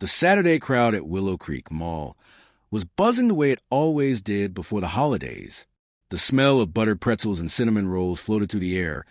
The Saturday crowd at Willow Creek Mall was buzzing the way it always did before the holidays. The smell of buttered pretzels and cinnamon rolls floated through the air.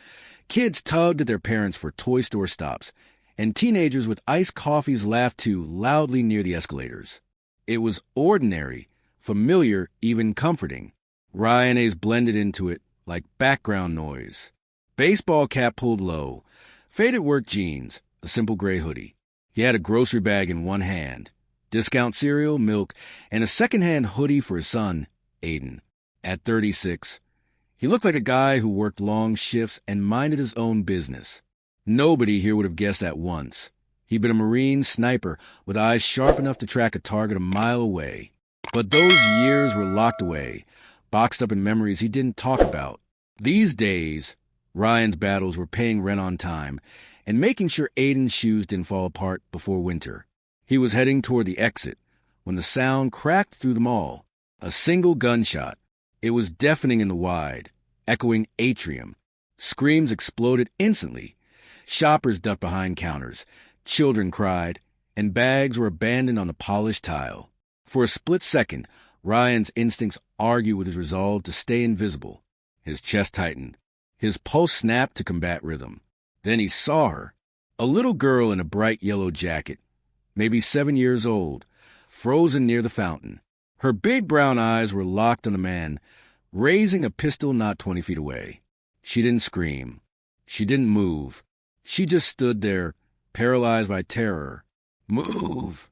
Kids tugged at their parents for toy store stops, and teenagers with iced coffees laughed too loudly near the escalators. It was ordinary, familiar, even comforting. Ryan A's blended into it like background noise. Baseball cap pulled low, faded work jeans, a simple gray hoodie. He had a grocery bag in one hand, discount cereal, milk, and a second-hand hoodie for his son, Aiden. At 36, he looked like a guy who worked long shifts and minded his own business. Nobody here would have guessed at once. He'd been a Marine sniper with eyes sharp enough to track a target a mile away. But those years were locked away, boxed up in memories he didn't talk about. These days, Ryan's battles were paying rent on time and making sure Aiden's shoes didn't fall apart before winter. He was heading toward the exit when the sound cracked through the mall. A single gunshot. It was deafening in the wide, echoing atrium. Screams exploded instantly. Shoppers ducked behind counters. Children cried, and bags were abandoned on the polished tile. For a split second, Ryan's instincts argued with his resolve to stay invisible. His chest tightened. His pulse snapped to combat rhythm. Then he saw her, a little girl in a bright yellow jacket, maybe 7 years old, frozen near the fountain. Her big brown eyes were locked on the man, raising a pistol not 20 feet away. She didn't scream. She didn't move. She just stood there, paralyzed by terror. Move!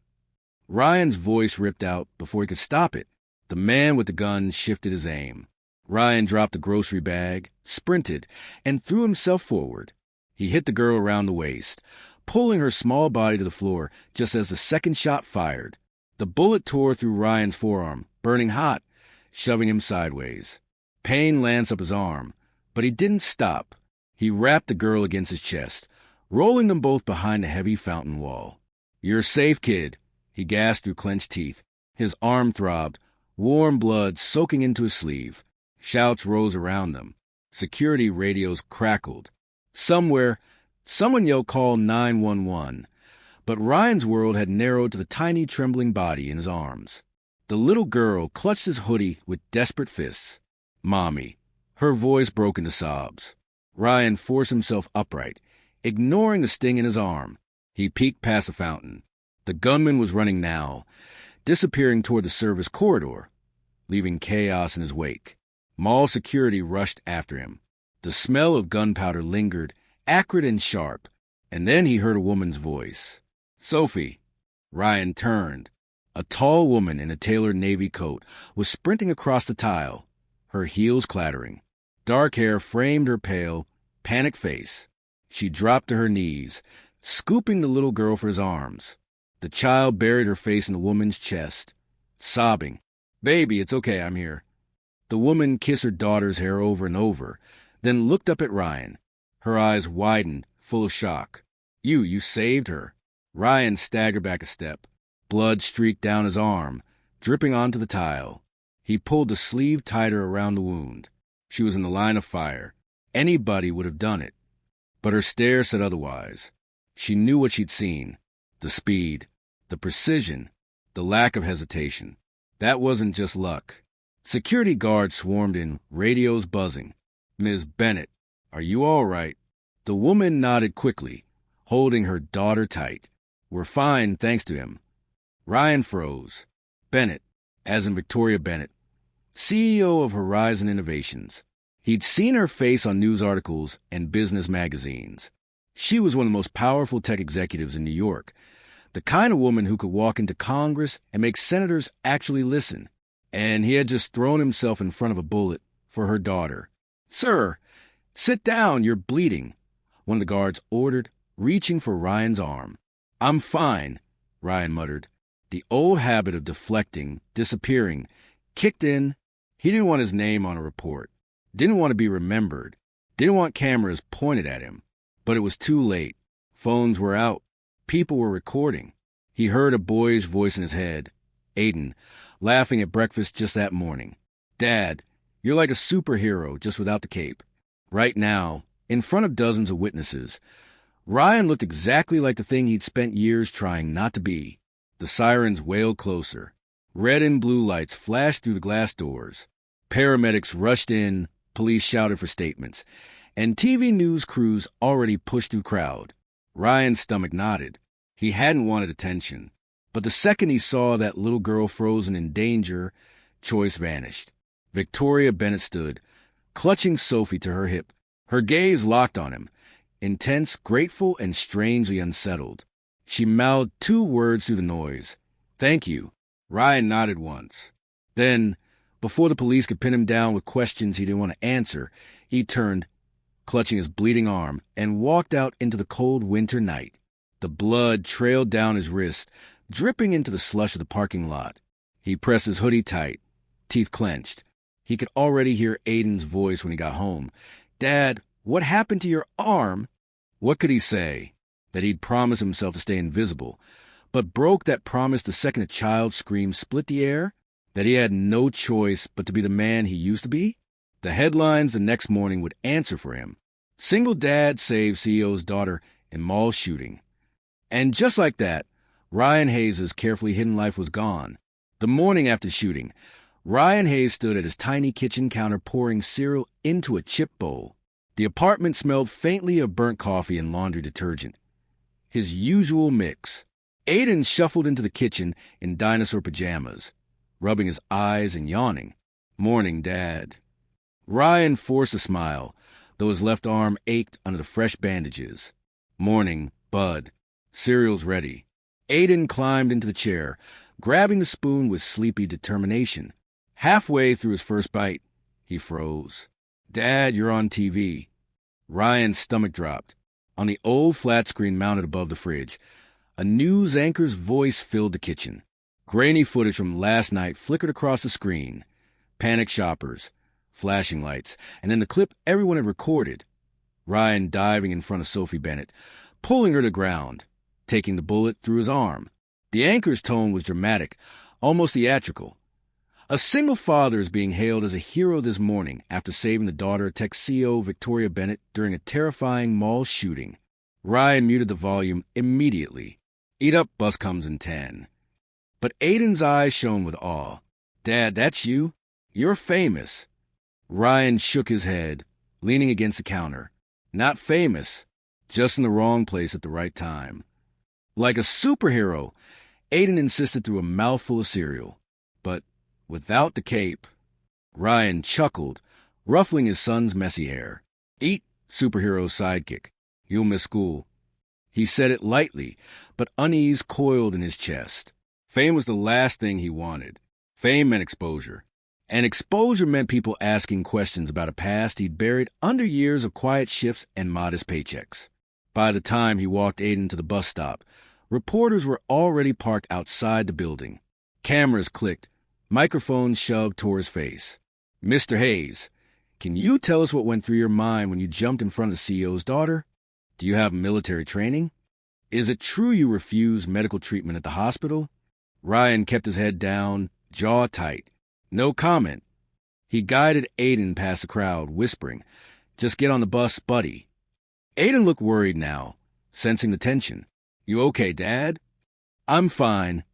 Ryan's voice ripped out before he could stop it. The man with the gun shifted his aim. Ryan dropped the grocery bag, sprinted, and threw himself forward. He hit the girl around the waist, pulling her small body to the floor just as the second shot fired. The bullet tore through Ryan's forearm, burning hot, shoving him sideways. Pain lanced up his arm, but he didn't stop. He wrapped the girl against his chest, rolling them both behind the heavy fountain wall. "You're safe, kid," he gasped through clenched teeth. His arm throbbed, warm blood soaking into his sleeve. Shouts rose around them. Security radios crackled. Somewhere, someone yelled call 911, but Ryan's world had narrowed to the tiny trembling body in his arms. The little girl clutched his hoodie with desperate fists. "Mommy." Her voice broke into sobs. Ryan forced himself upright, ignoring the sting in his arm. He peeked past the fountain. The gunman was running now, disappearing toward the service corridor, leaving chaos in his wake. Mall security rushed after him. The smell of gunpowder lingered, acrid and sharp, and then he heard a woman's voice. "Sophie." Ryan turned. A tall woman in a tailored navy coat was sprinting across the tile, her heels clattering. Dark hair framed her pale, panicked face. She dropped to her knees, scooping the little girl for his arms. The child buried her face in the woman's chest, sobbing. "Baby, it's okay, I'm here." The woman kissed her daughter's hair over and over, then looked up at Ryan. Her eyes widened, full of shock. You saved her." Ryan staggered back a step. Blood streaked down his arm, dripping onto the tile. He pulled the sleeve tighter around the wound. She was in the line of fire. Anybody would have done it. But her stare said otherwise. She knew what she'd seen. The speed, the precision, the lack of hesitation. That wasn't just luck. Security guards swarmed in, radios buzzing. "Ms. Bennett, are you all right?" The woman nodded quickly, holding her daughter tight. "We're fine, thanks to him." Ryan froze. Bennett, as in Victoria Bennett, CEO of Horizon Innovations. He'd seen her face on news articles and business magazines. She was one of the most powerful tech executives in New York, the kind of woman who could walk into Congress and make senators actually listen. And he had just thrown himself in front of a bullet for her daughter. "Sir, sit down, you're bleeding," one of the guards ordered, reaching for Ryan's arm. "I'm fine," Ryan muttered. The old habit of deflecting, disappearing, kicked in. He didn't want his name on a report, didn't want to be remembered, didn't want cameras pointed at him. But it was too late. Phones were out. People were recording. He heard a boyish voice in his head, Aiden, laughing at breakfast just that morning. "Dad, you're like a superhero, just without the cape." Right now, in front of dozens of witnesses, Ryan looked exactly like the thing he'd spent years trying not to be. The sirens wailed closer. Red and blue lights flashed through the glass doors. Paramedics rushed in, police shouted for statements, and TV news crews already pushed through crowd. Ryan's stomach knotted. He hadn't wanted attention. But the second he saw that little girl frozen in danger, choice vanished. Victoria Bennett stood, clutching Sophie to her hip, her gaze locked on him, intense, grateful, and strangely unsettled. She mouthed 2 words through the noise. "Thank you." Ryan nodded once. Then, before the police could pin him down with questions he didn't want to answer, he turned, clutching his bleeding arm, and walked out into the cold winter night. The blood trailed down his wrist, dripping into the slush of the parking lot. He pressed his hoodie tight, teeth clenched. He could already hear Aiden's voice when he got home. "Dad, what happened to your arm?" What could he say? That he'd promised himself to stay invisible, but broke that promise the second a child's scream split the air? That he had no choice but to be the man he used to be? The headlines the next morning would answer for him. Single dad saves CEO's daughter in mall shooting. And just like that, Ryan Hayes' carefully hidden life was gone. The morning after shooting, Ryan Hayes stood at his tiny kitchen counter pouring cereal into a chip bowl. The apartment smelled faintly of burnt coffee and laundry detergent. His usual mix. Aiden shuffled into the kitchen in dinosaur pajamas, rubbing his eyes and yawning. "Morning, Dad." Ryan forced a smile, though his left arm ached under the fresh bandages. "Morning, Bud. Cereal's ready." Aiden climbed into the chair, grabbing the spoon with sleepy determination. Halfway through his first bite, he froze. "Dad, you're on TV." Ryan's stomach dropped. On the old flat screen mounted above the fridge, a news anchor's voice filled the kitchen. Grainy footage from last night flickered across the screen. Panicked shoppers, flashing lights, and then the clip everyone had recorded. Ryan diving in front of Sophie Bennett, pulling her to ground, taking the bullet through his arm. The anchor's tone was dramatic, almost theatrical. A single father is being hailed as a hero this morning after saving the daughter of tech CEO Victoria Bennett during a terrifying mall shooting. Ryan muted the volume immediately. "Eat up, bus comes in 10. But Aiden's eyes shone with awe. "Dad, that's you? You're famous." Ryan shook his head, leaning against the counter. "Not famous, just in the wrong place at the right time." Like a superhero, Aiden insisted through a mouthful of cereal. But without the cape. Ryan chuckled, ruffling his son's messy hair. "Eat, superhero's sidekick. You'll miss school." He said it lightly, but unease coiled in his chest. Fame was the last thing he wanted. Fame meant exposure. And exposure meant people asking questions about a past he'd buried under years of quiet shifts and modest paychecks. By the time he walked Aiden to the bus stop, reporters were already parked outside the building. Cameras clicked, microphones shoved toward his face. "Mr. Hayes, can you tell us what went through your mind when you jumped in front of the CEO's daughter? Do you have military training? Is it true you refused medical treatment at the hospital?" Ryan kept his head down, jaw tight. No comment. He guided Aiden past the crowd, whispering, "Just get on the bus, buddy." Aiden looked worried now, sensing the tension. "You okay, Dad?" "I'm fine,"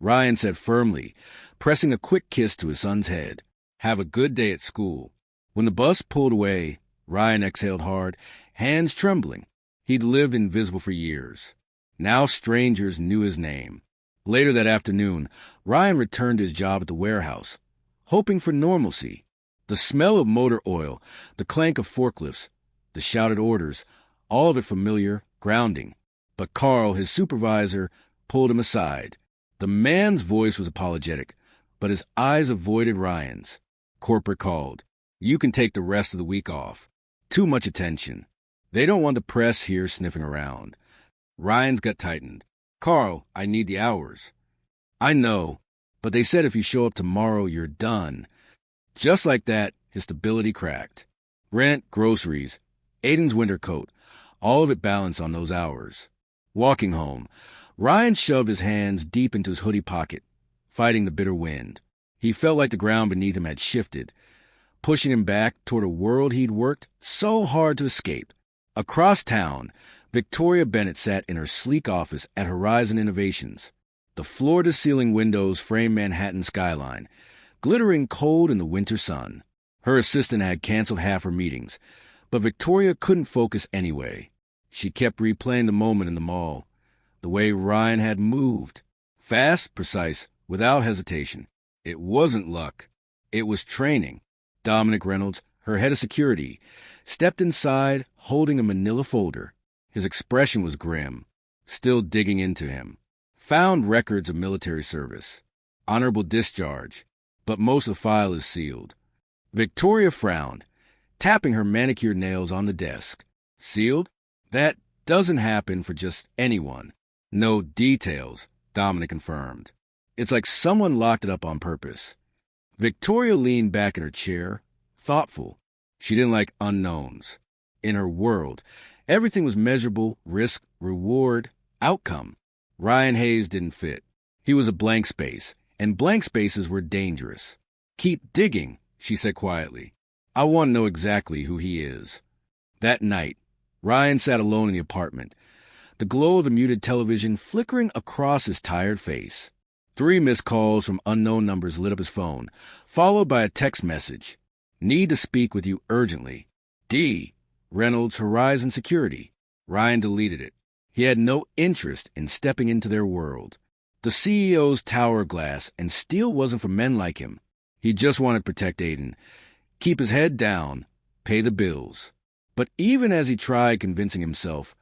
Ryan said firmly, pressing a quick kiss to his son's head. "Have a good day at school." When the bus pulled away, Ryan exhaled hard, hands trembling. He'd lived invisible for years. Now strangers knew his name. Later that afternoon, Ryan returned to his job at the warehouse, hoping for normalcy. The smell of motor oil, the clank of forklifts, the shouted orders, all of it familiar, grounding. But Carl, his supervisor, pulled him aside. The man's voice was apologetic, but his eyes avoided Ryan's. Corporate called. "You can take the rest of the week off. Too much attention. They don't want the press here sniffing around." Ryan's gut tightened. "Carl, I need the hours." "I know, but they said if you show up tomorrow, you're done." Just like that, his stability cracked. Rent, groceries, Aiden's winter coat, all of it balanced on those hours. Walking home, Ryan shoved his hands deep into his hoodie pocket, fighting the bitter wind. He felt like the ground beneath him had shifted, pushing him back toward a world he'd worked so hard to escape. Across town, Victoria Bennett sat in her sleek office at Horizon Innovations. The floor-to-ceiling windows framed Manhattan's skyline, glittering cold in the winter sun. Her assistant had canceled half her meetings, but Victoria couldn't focus anyway. She kept replaying the moment in the mall, the way Ryan had moved. Fast, precise, without hesitation. It wasn't luck. It was training. Dominic Reynolds, her head of security, stepped inside holding a manila folder. His expression was grim, still digging into him. Found records of military service. Honorable discharge, but most of the file is sealed. Victoria frowned, tapping her manicured nails on the desk. Sealed? That doesn't happen for just anyone. No details, Dominic confirmed. It's like someone locked it up on purpose. Victoria leaned back in her chair, thoughtful. She didn't like unknowns. In her world, everything was measurable: risk, reward, outcome. Ryan Hayes didn't fit. He was a blank space, and blank spaces were dangerous. Keep digging, she said quietly. I want to know exactly who he is. That night, Ryan sat alone in the apartment, the glow of the muted television flickering across his tired face. 3 missed calls from unknown numbers lit up his phone, followed by a text message. Need to speak with you urgently. D. Reynolds, Horizon Security. Ryan deleted it. He had no interest in stepping into their world. The CEO's tower glass and steel wasn't for men like him. He just wanted to protect Aiden, keep his head down, pay the bills. But even as he tried convincing himself,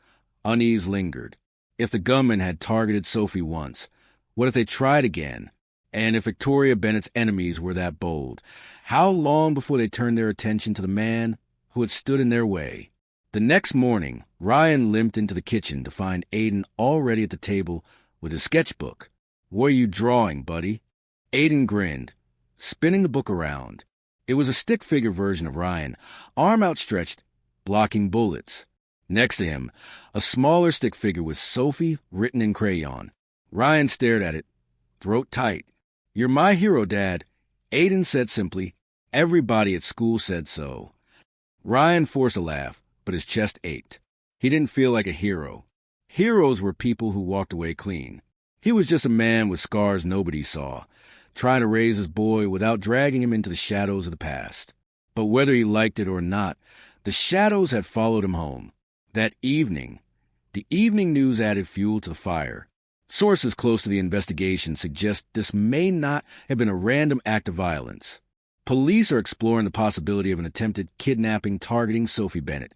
unease lingered. If the gunman had targeted Sophie once, what if they tried again? And if Victoria Bennett's enemies were that bold, how long before they turned their attention to the man who had stood in their way? The next morning, Ryan limped into the kitchen to find Aiden already at the table with his sketchbook. What are you drawing, buddy? Aiden grinned, spinning the book around. It was a stick figure version of Ryan, arm outstretched, blocking bullets. Next to him, a smaller stick figure with Sophie written in crayon. Ryan stared at it, throat tight. You're my hero, Dad, Aiden said simply. Everybody at school said so. Ryan forced a laugh, but his chest ached. He didn't feel like a hero. Heroes were people who walked away clean. He was just a man with scars nobody saw, trying to raise his boy without dragging him into the shadows of the past. But whether he liked it or not, the shadows had followed him home. That evening, the evening news added fuel to the fire. Sources close to the investigation suggest this may not have been a random act of violence. Police are exploring the possibility of an attempted kidnapping targeting Sophie Bennett,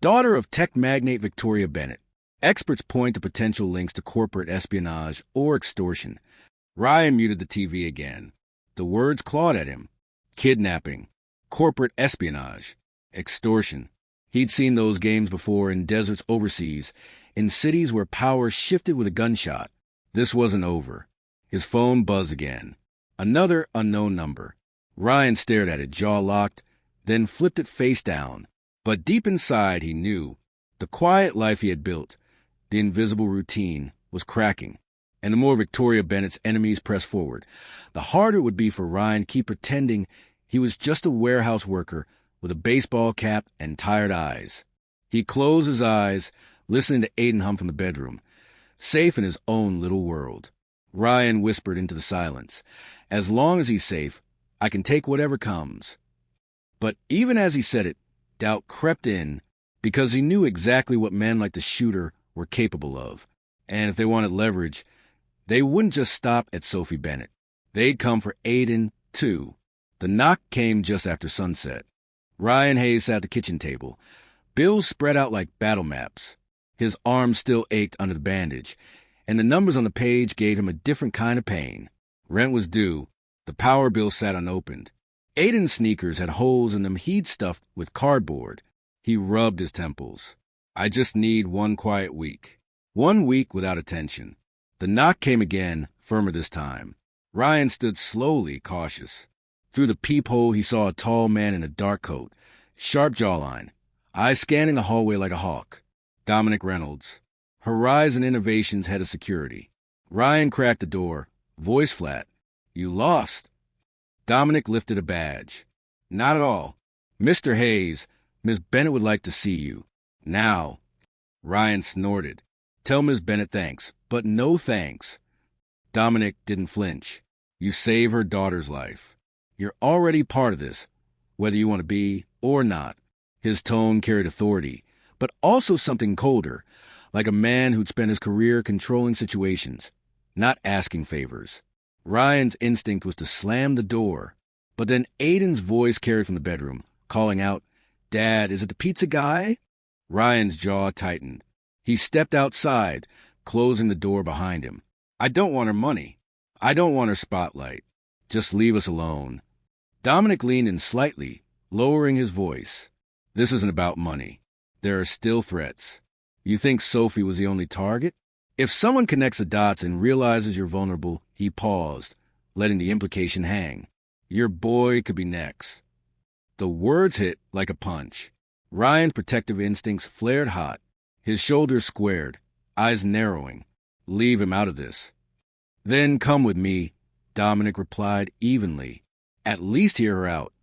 daughter of tech magnate Victoria Bennett. Experts point to potential links to corporate espionage or extortion. Ryan muted the TV again. The words clawed at him. Kidnapping, corporate espionage, extortion. He'd seen those games before in deserts overseas, in cities where power shifted with a gunshot. This wasn't over. His phone buzzed again. Another unknown number. Ryan stared at it, jaw locked, then flipped it face down. But deep inside, he knew the quiet life he had built, the invisible routine, was cracking. And the more Victoria Bennett's enemies pressed forward, the harder it would be for Ryan to keep pretending he was just a warehouse worker with a baseball cap and tired eyes. He closed his eyes, listening to Aiden hum from the bedroom, safe in his own little world. Ryan whispered into the silence, "As long as he's safe, I can take whatever comes." But even as he said it, doubt crept in, because he knew exactly what men like the shooter were capable of. And if they wanted leverage, they wouldn't just stop at Sophie Bennett. They'd come for Aiden, too. The knock came just after sunset. Ryan Hayes sat at the kitchen table, bills spread out like battle maps. His arm still ached under the bandage, and the numbers on the page gave him a different kind of pain. Rent was due. The power bill sat unopened. Aiden's sneakers had holes in them he'd stuffed with cardboard. He rubbed his temples. I just need one quiet week. 1 week without attention. The knock came again, firmer this time. Ryan stood slowly, cautious. Through the peephole, he saw a tall man in a dark coat, sharp jawline, eyes scanning the hallway like a hawk. Dominic Reynolds, Horizon Innovations head of security. Ryan cracked the door, voice flat. You lost. Dominic lifted a badge. Not at all. Mr. Hayes, Miss Bennett would like to see you. Now. Ryan snorted. Tell Miss Bennett thanks, but no thanks. Dominic didn't flinch. You save her daughter's life. You're already part of this, whether you want to be or not. His tone carried authority, but also something colder, like a man who'd spent his career controlling situations, not asking favors. Ryan's instinct was to slam the door, but then Aiden's voice carried from the bedroom, calling out, "Dad, is it the pizza guy?" Ryan's jaw tightened. He stepped outside, closing the door behind him. "I don't want her money. I don't want her spotlight. Just leave us alone." Dominic leaned in slightly, lowering his voice. "This isn't about money. There are still threats. You think Sophie was the only target?" If someone connects the dots and realizes you're vulnerable, he paused, letting the implication hang. Your boy could be next. The words hit like a punch. Ryan's protective instincts flared hot, his shoulders squared, eyes narrowing. Leave him out of this. "Then come with me," Dominic replied evenly. "At least hear her out."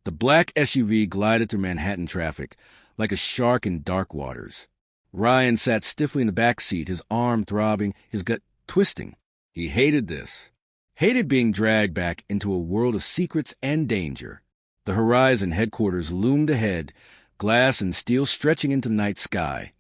The black SUV glided through Manhattan traffic like a shark in dark waters. Ryan sat stiffly in the back seat, his arm throbbing, his gut twisting. He hated this. Hated being dragged back into a world of secrets and danger. The Horizon headquarters loomed ahead, glass and steel stretching into the night sky,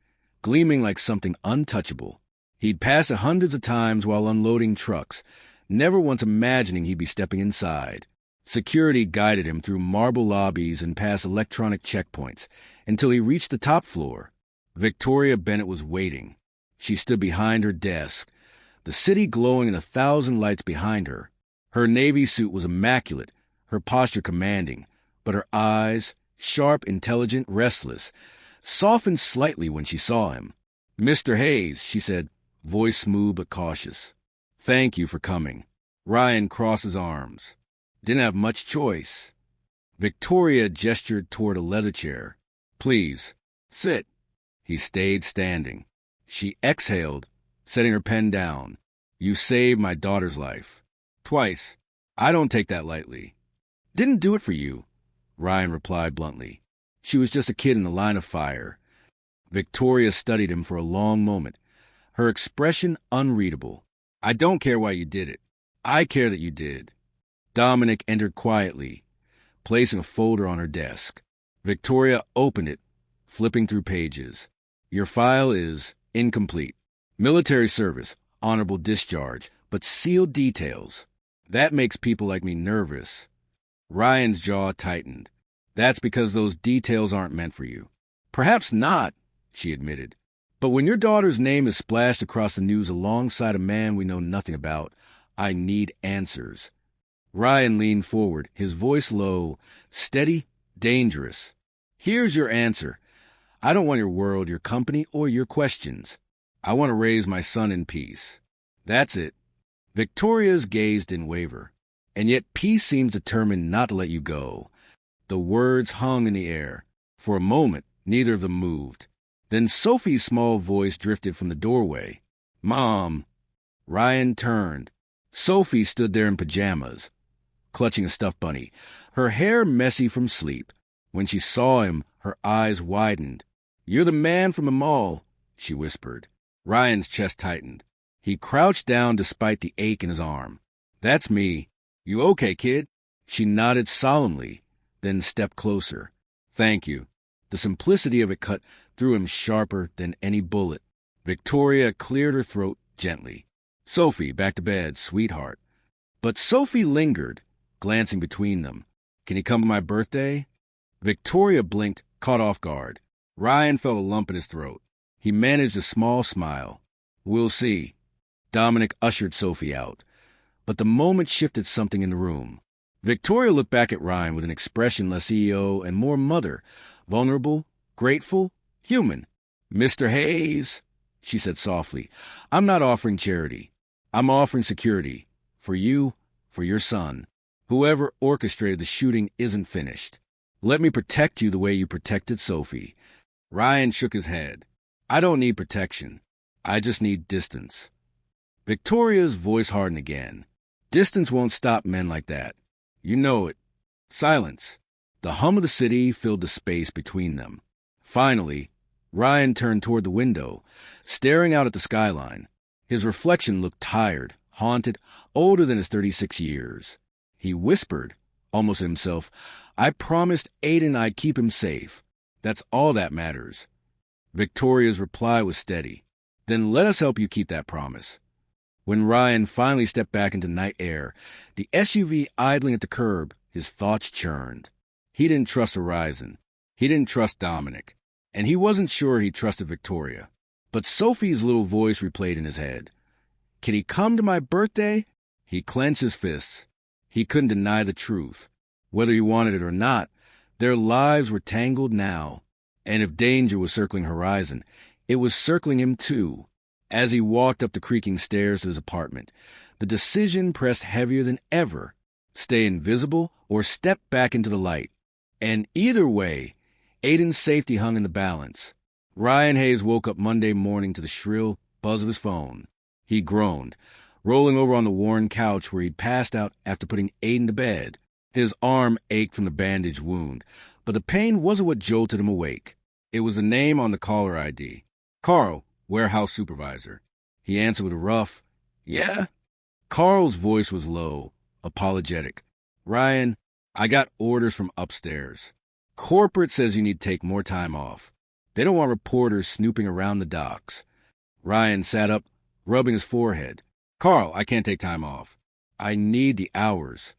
gleaming like something untouchable. He'd passed it hundreds of times while unloading trucks, never once imagining he'd be stepping inside. Security guided him through marble lobbies and past electronic checkpoints until he reached the top floor. Victoria Bennett was waiting. She stood behind her desk, the city glowing in 1,000 lights behind her. Her navy suit was immaculate, her posture commanding, but her eyes, sharp, intelligent, restless, softened slightly when she saw him. "Mr. Hayes," she said, voice smooth but cautious. "Thank you for coming." Ryan crossed his arms. "Didn't have much choice." Victoria gestured toward a leather chair. "Please, sit." He stayed standing. She exhaled, setting her pen down. "You saved my daughter's life. Twice. I don't take that lightly." "Didn't do it for you," Ryan replied bluntly. "She was just a kid in the line of fire." Victoria studied him for a long moment, her expression unreadable. "I don't care why you did it. I care that you did." Dominic entered quietly, placing a folder on her desk. Victoria opened it, flipping through pages. "Your file is incomplete. Military service, honorable discharge, but sealed details. That makes people like me nervous." Ryan's jaw tightened. "That's because those details aren't meant for you." "Perhaps not," she admitted. "But when your daughter's name is splashed across the news alongside a man we know nothing about, I need answers." Ryan leaned forward, his voice low, steady, dangerous. "Here's your answer. I don't want your world, your company, or your questions. I want to raise my son in peace. That's it." Victoria's gaze didn't waver, and yet peace seemed determined not to let you go. The words hung in the air. For a moment, neither of them moved. Then Sophie's small voice drifted from the doorway. "Mom." Ryan turned. Sophie stood there in pajamas, clutching a stuffed bunny, her hair messy from sleep. When she saw him, her eyes widened. "You're the man from the mall," she whispered. Ryan's chest tightened. He crouched down despite the ache in his arm. "That's me. You okay, kid?" She nodded solemnly, then stepped closer. "Thank you." The simplicity of it cut through him sharper than any bullet. Victoria cleared her throat gently. "Sophie, back to bed, sweetheart." But Sophie lingered, glancing between them. "Can you come to my birthday?" Victoria blinked, caught off guard. Ryan felt a lump in his throat. He managed a small smile. "We'll see." Dominic ushered Sophie out. But the moment shifted something in the room. Victoria looked back at Ryan with an expression less EO and more mother, vulnerable, grateful, human. "Mr. Hayes," she said softly, "I'm not offering charity. I'm offering security. For you, for your son. Whoever orchestrated the shooting isn't finished. Let me protect you the way you protected Sophie." Ryan shook his head. "I don't need protection. I just need distance." Victoria's voice hardened again. "Distance won't stop men like that. You know it." Silence. The hum of the city filled the space between them. Finally, Ryan turned toward the window, staring out at the skyline. His reflection looked tired, haunted, older than his 36 years. He whispered, almost to himself, "I promised Aiden I'd keep him safe. That's all that matters." Victoria's reply was steady. "Then let us help you keep that promise." When Ryan finally stepped back into night air, the SUV idling at the curb, his thoughts churned. He didn't trust Horizon. He didn't trust Dominic. And he wasn't sure he trusted Victoria. But Sophie's little voice replayed in his head. "Can he come to my birthday?" He clenched his fists. He couldn't deny the truth. Whether he wanted it or not, their lives were tangled now. And if danger was circling Horizon, it was circling him too. As he walked up the creaking stairs to his apartment, the decision pressed heavier than ever. Stay invisible or step back into the light. And either way, Aiden's safety hung in the balance. Ryan Hayes woke up Monday morning to the shrill buzz of his phone. He groaned, rolling over on the worn couch where he'd passed out after putting Aiden to bed. His arm ached from the bandaged wound, but the pain wasn't what jolted him awake. It was the name on the caller ID. "Carl, warehouse supervisor." He answered with a rough, "Yeah?" Carl's voice was low, apologetic. "Ryan, I got orders from upstairs. Corporate says you need to take more time off. They don't want reporters snooping around the docks." Ryan sat up, rubbing his forehead. "Carl, I can't take time off. I need the hours."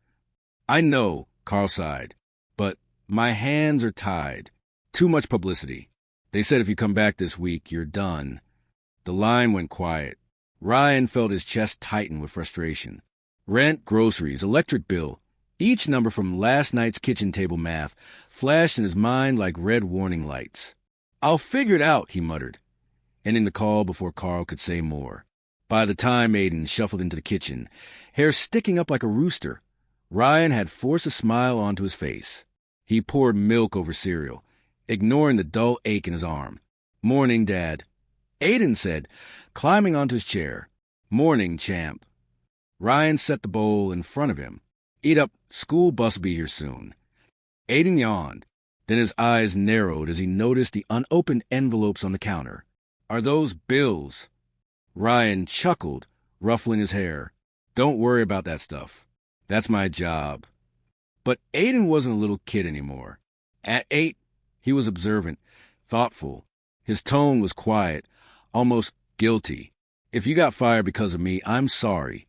"I know," Carl sighed, "but my hands are tied. Too much publicity. They said if you come back this week, you're done." The line went quiet. Ryan felt his chest tighten with frustration. Rent, groceries, electric bill, each number from last night's kitchen table math flashed in his mind like red warning lights. "I'll figure it out," he muttered, ending the call before Carl could say more. By the time Aiden shuffled into the kitchen, hair sticking up like a rooster, Ryan had forced a smile onto his face. He poured milk over cereal, ignoring the dull ache in his arm. "Morning, Dad," Aiden said, climbing onto his chair. "Morning, champ." Ryan set the bowl in front of him. "Eat up, school bus will be here soon." Aiden yawned. Then his eyes narrowed as he noticed the unopened envelopes on the counter. "Are those bills?" Ryan chuckled, ruffling his hair. "Don't worry about that stuff. That's my job." But Aiden wasn't a little kid anymore. At 8, he was observant, thoughtful. His tone was quiet, almost guilty. "If you got fired because of me, I'm sorry."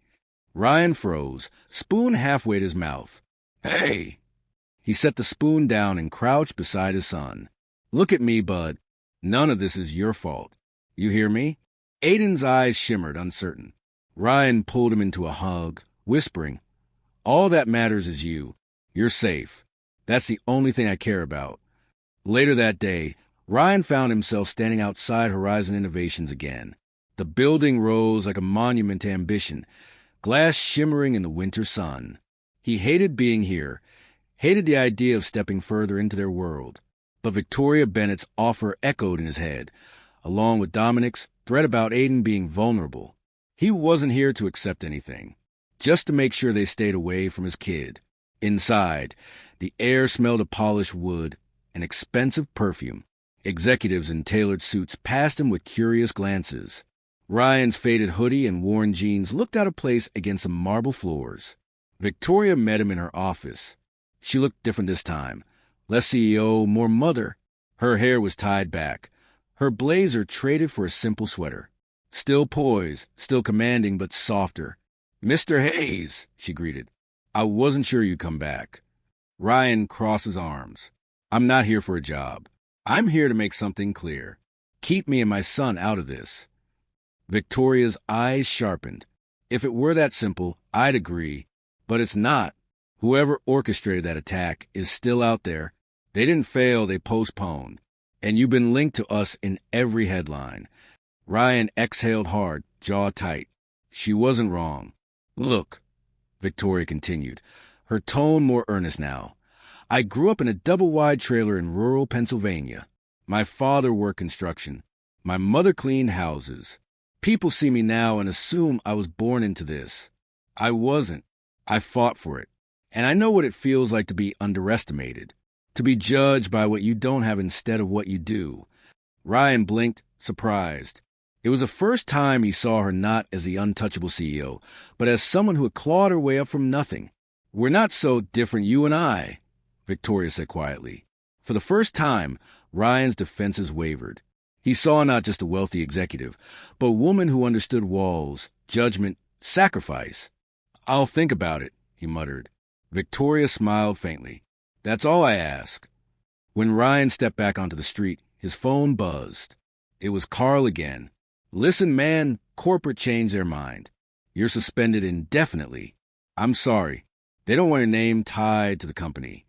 Ryan froze, spoon halfway to his mouth. "Hey!" He set the spoon down and crouched beside his son. "Look at me, bud. None of this is your fault. You hear me?" Aiden's eyes shimmered, uncertain. Ryan pulled him into a hug, whispering, "All that matters is you. You're safe. That's the only thing I care about." Later that day, Ryan found himself standing outside Horizon Innovations again. The building rose like a monument to ambition, glass shimmering in the winter sun. He hated being here, hated the idea of stepping further into their world. But Victoria Bennett's offer echoed in his head, along with Dominic's threat about Aiden being vulnerable. He wasn't here to accept anything, just to make sure they stayed away from his kid. Inside, the air smelled of polished wood and expensive perfume. Executives in tailored suits passed him with curious glances. Ryan's faded hoodie and worn jeans looked out of place against the marble floors. Victoria met him in her office. She looked different this time. Less CEO, more mother. Her hair was tied back. Her blazer traded for a simple sweater. Still poised, still commanding, but softer. "Mr. Hayes," she greeted. "I wasn't sure you'd come back." Ryan crossed his arms. "I'm not here for a job. I'm here to make something clear. Keep me and my son out of this." Victoria's eyes sharpened. "If it were that simple, I'd agree. But it's not. Whoever orchestrated that attack is still out there. They didn't fail, they postponed. And you've been linked to us in every headline." Ryan exhaled hard, jaw tight. She wasn't wrong. "Look," Victoria continued, her tone more earnest now. "I grew up in a double-wide trailer in rural Pennsylvania. My father worked construction. My mother cleaned houses. People see me now and assume I was born into this. I wasn't. I fought for it. And I know what it feels like to be underestimated, to be judged by what you don't have instead of what you do." Ryan blinked, surprised. It was the first time he saw her not as the untouchable CEO, but as someone who had clawed her way up from nothing. "We're not so different, you and I," Victoria said quietly. For the first time, Ryan's defenses wavered. He saw not just a wealthy executive, but a woman who understood walls, judgment, sacrifice. "I'll think about it," he muttered. Victoria smiled faintly. "That's all I ask." When Ryan stepped back onto the street, his phone buzzed. It was Carl again. "Listen, man, corporate changed their mind. You're suspended indefinitely. I'm sorry. They don't want your name tied to the company."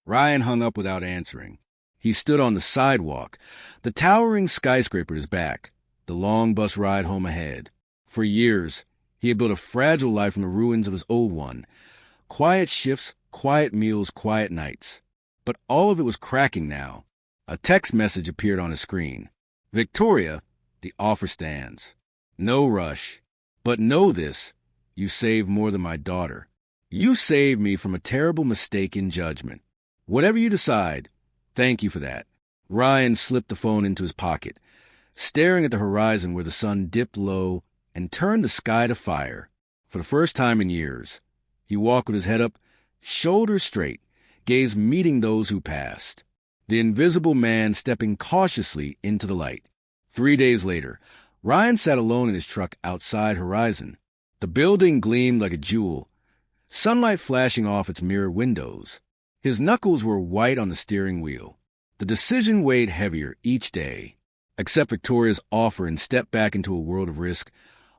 Ryan hung up without answering. He stood on the sidewalk, the towering skyscraper at his back, the long bus ride home ahead. For years, he had built a fragile life from the ruins of his old one. Quiet shifts, quiet meals, quiet nights. But all of it was cracking now. A text message appeared on his screen. "Victoria, the offer stands. No rush. But know this, you saved more than my daughter. You saved me from a terrible mistake in judgment. Whatever you decide, thank you for that." Ryan slipped the phone into his pocket, staring at the horizon where the sun dipped low and turned the sky to fire. For the first time in years, he walked with his head up, shoulders straight, gaze meeting those who passed. The invisible man stepping cautiously into the light. 3 days later, Ryan sat alone in his truck outside Horizon. The building gleamed like a jewel, sunlight flashing off its mirror windows. His knuckles were white on the steering wheel. The decision weighed heavier each day. Accept Victoria's offer and step back into a world of risk,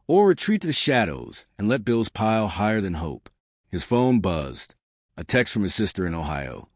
or retreat to the shadows and let bills pile higher than hope. His phone buzzed. A text from his sister in Ohio.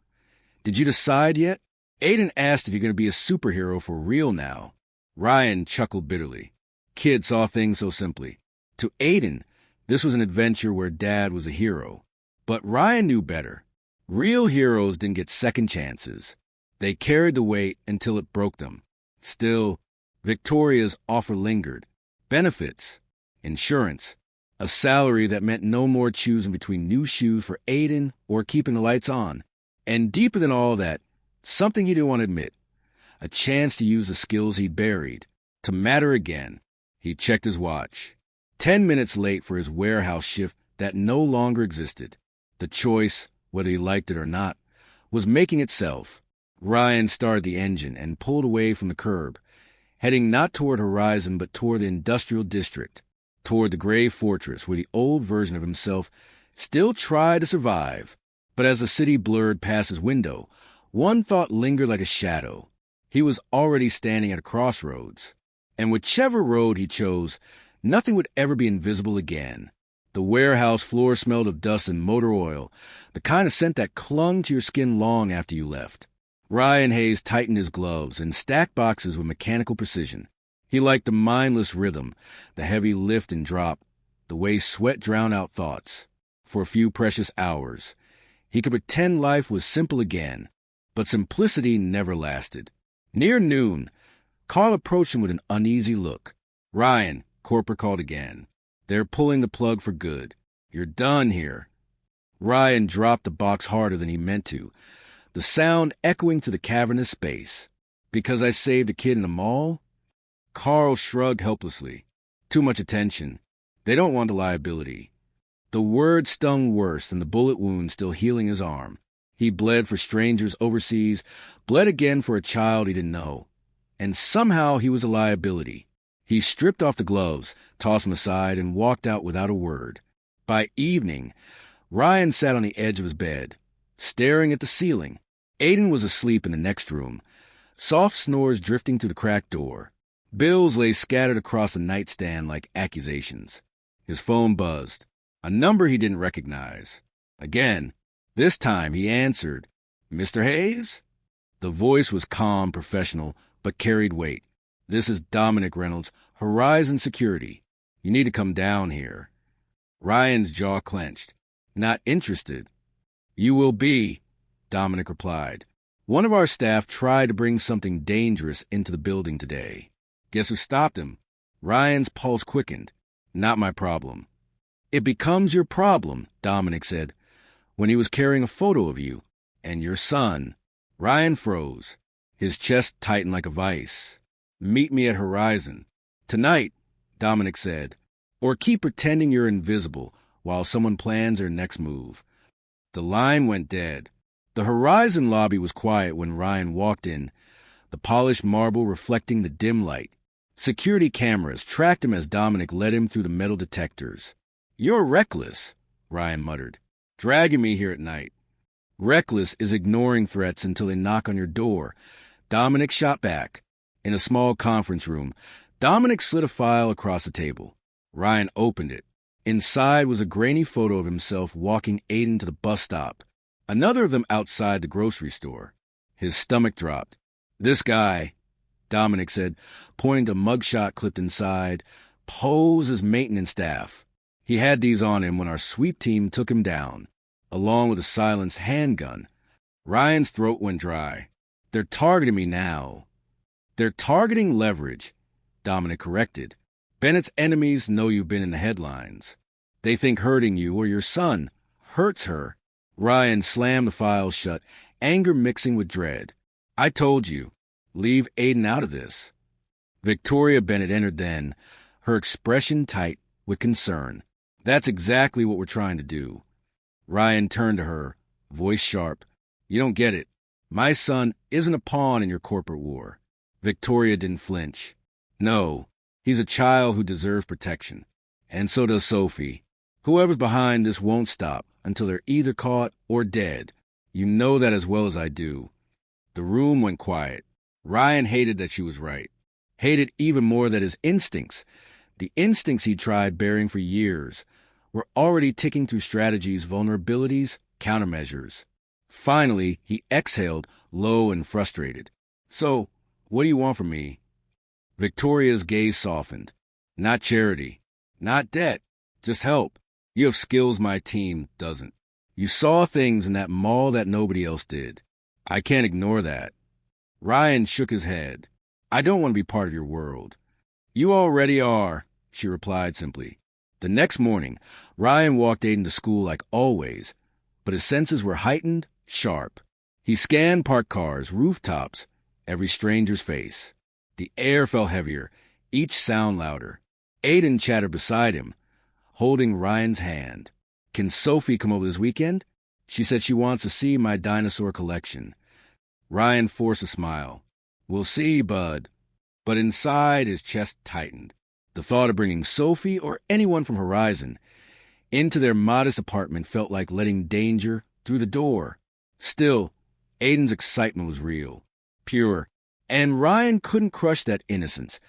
"Did you decide yet? Aiden asked if you're going to be a superhero for real now." Ryan chuckled bitterly. Kid saw things so simply. To Aiden, this was an adventure where Dad was a hero. But Ryan knew better. Real heroes didn't get second chances. They carried the weight until it broke them. Still, Victoria's offer lingered. Benefits, insurance, a salary that meant no more choosing between new shoes for Aiden or keeping the lights on. And deeper than all that, something he didn't want to admit, a chance to use the skills he'd buried, to matter again. He checked his watch. 10 minutes late for his warehouse shift that no longer existed. The choice, whether he liked it or not, was making itself. Ryan started the engine and pulled away from the curb, heading not toward Horizon but toward the industrial district, toward the gray fortress where the old version of himself still tried to survive. But as the city blurred past his window, one thought lingered like a shadow. He was already standing at a crossroads, and whichever road he chose, nothing would ever be invisible again. The warehouse floor smelled of dust and motor oil, the kind of scent that clung to your skin long after you left. Ryan Hayes tightened his gloves and stacked boxes with mechanical precision. He liked the mindless rhythm, the heavy lift and drop, the way sweat drowned out thoughts. For a few precious hours, he could pretend life was simple again, but simplicity never lasted. Near noon, Carl approached him with an uneasy look. "Ryan," corporate called again. "They're pulling the plug for good. You're done here." Ryan dropped the box harder than he meant to, the sound echoing through the cavernous space. "Because I saved a kid in a mall?" Carl shrugged helplessly. "Too much attention. They don't want the liability." The word stung worse than the bullet wound still healing his arm. He bled for strangers overseas, bled again for a child he didn't know. And somehow he was a liability. He stripped off the gloves, tossed them aside, and walked out without a word. By evening, Ryan sat on the edge of his bed, staring at the ceiling. Aiden was asleep in the next room, soft snores drifting through the cracked door. Bills lay scattered across the nightstand like accusations. His phone buzzed. A number he didn't recognize. Again. This time he answered. "Mr. Hayes?" The voice was calm, professional, but carried weight. "This is Dominic Reynolds, Horizon Security. You need to come down here." Ryan's jaw clenched. "Not interested." "You will be," Dominic replied. "One of our staff tried to bring something dangerous into the building today. Guess who stopped him?" Ryan's pulse quickened. "Not my problem." "It becomes your problem," Dominic said, "when he was carrying a photo of you and your son." Ryan froze. His chest tightened like a vice. "Meet me at Horizon." Tonight, Dominic said, or keep pretending you're invisible while someone plans their next move. The line went dead. The Horizon lobby was quiet when Ryan walked in, the polished marble reflecting the dim light. Security cameras tracked him as Dominic led him through the metal detectors. "You're reckless," Ryan muttered, "dragging me here at night." "Reckless is ignoring threats until they knock on your door," Dominic shot back. In a small conference room, Dominic slid a file across the table. Ryan opened it. Inside was a grainy photo of himself walking Aiden to the bus stop, another of them outside the grocery store. His stomach dropped. "This guy," Dominic said, pointing to a mugshot clipped inside, "pose as maintenance staff. He had these on him when our sweep team took him down, along with a silenced handgun." Ryan's throat went dry. "They're targeting me now." "They're targeting leverage," Dominic corrected. "Bennett's enemies know you've been in the headlines. They think hurting you or your son hurts her." Ryan slammed the file shut, anger mixing with dread. "I told you, leave Aiden out of this." Victoria Bennett entered then, her expression tight with concern. "That's exactly what we're trying to do." Ryan turned to her, voice sharp. "You don't get it. My son isn't a pawn in your corporate war." Victoria didn't flinch. "No, he's a child who deserves protection. And so does Sophie. Whoever's behind this won't stop until they're either caught or dead. You know that as well as I do." The room went quiet. Ryan hated that she was right. Hated even more that his instincts, the instincts he tried bearing for years, were already ticking through strategies, vulnerabilities, countermeasures. Finally, he exhaled, low and frustrated. "So, what do you want from me?" Victoria's gaze softened. "Not charity. Not debt. Just help. You have skills my team doesn't. You saw things in that mall that nobody else did. I can't ignore that." Ryan shook his head. "I don't want to be part of your world." "You already are," she replied simply. The next morning, Ryan walked Aiden to school like always, but his senses were heightened, sharp. He scanned parked cars, rooftops, every stranger's face. The air felt heavier, each sound louder. Aiden chattered beside him, holding Ryan's hand. "Can Sophie come over this weekend? She said she wants to see my dinosaur collection." Ryan forced a smile. "We'll see, bud." But inside, his chest tightened. The thought of bringing Sophie or anyone from Horizon into their modest apartment felt like letting danger through the door. Still, Aiden's excitement was real, pure, and Ryan couldn't crush that innocence,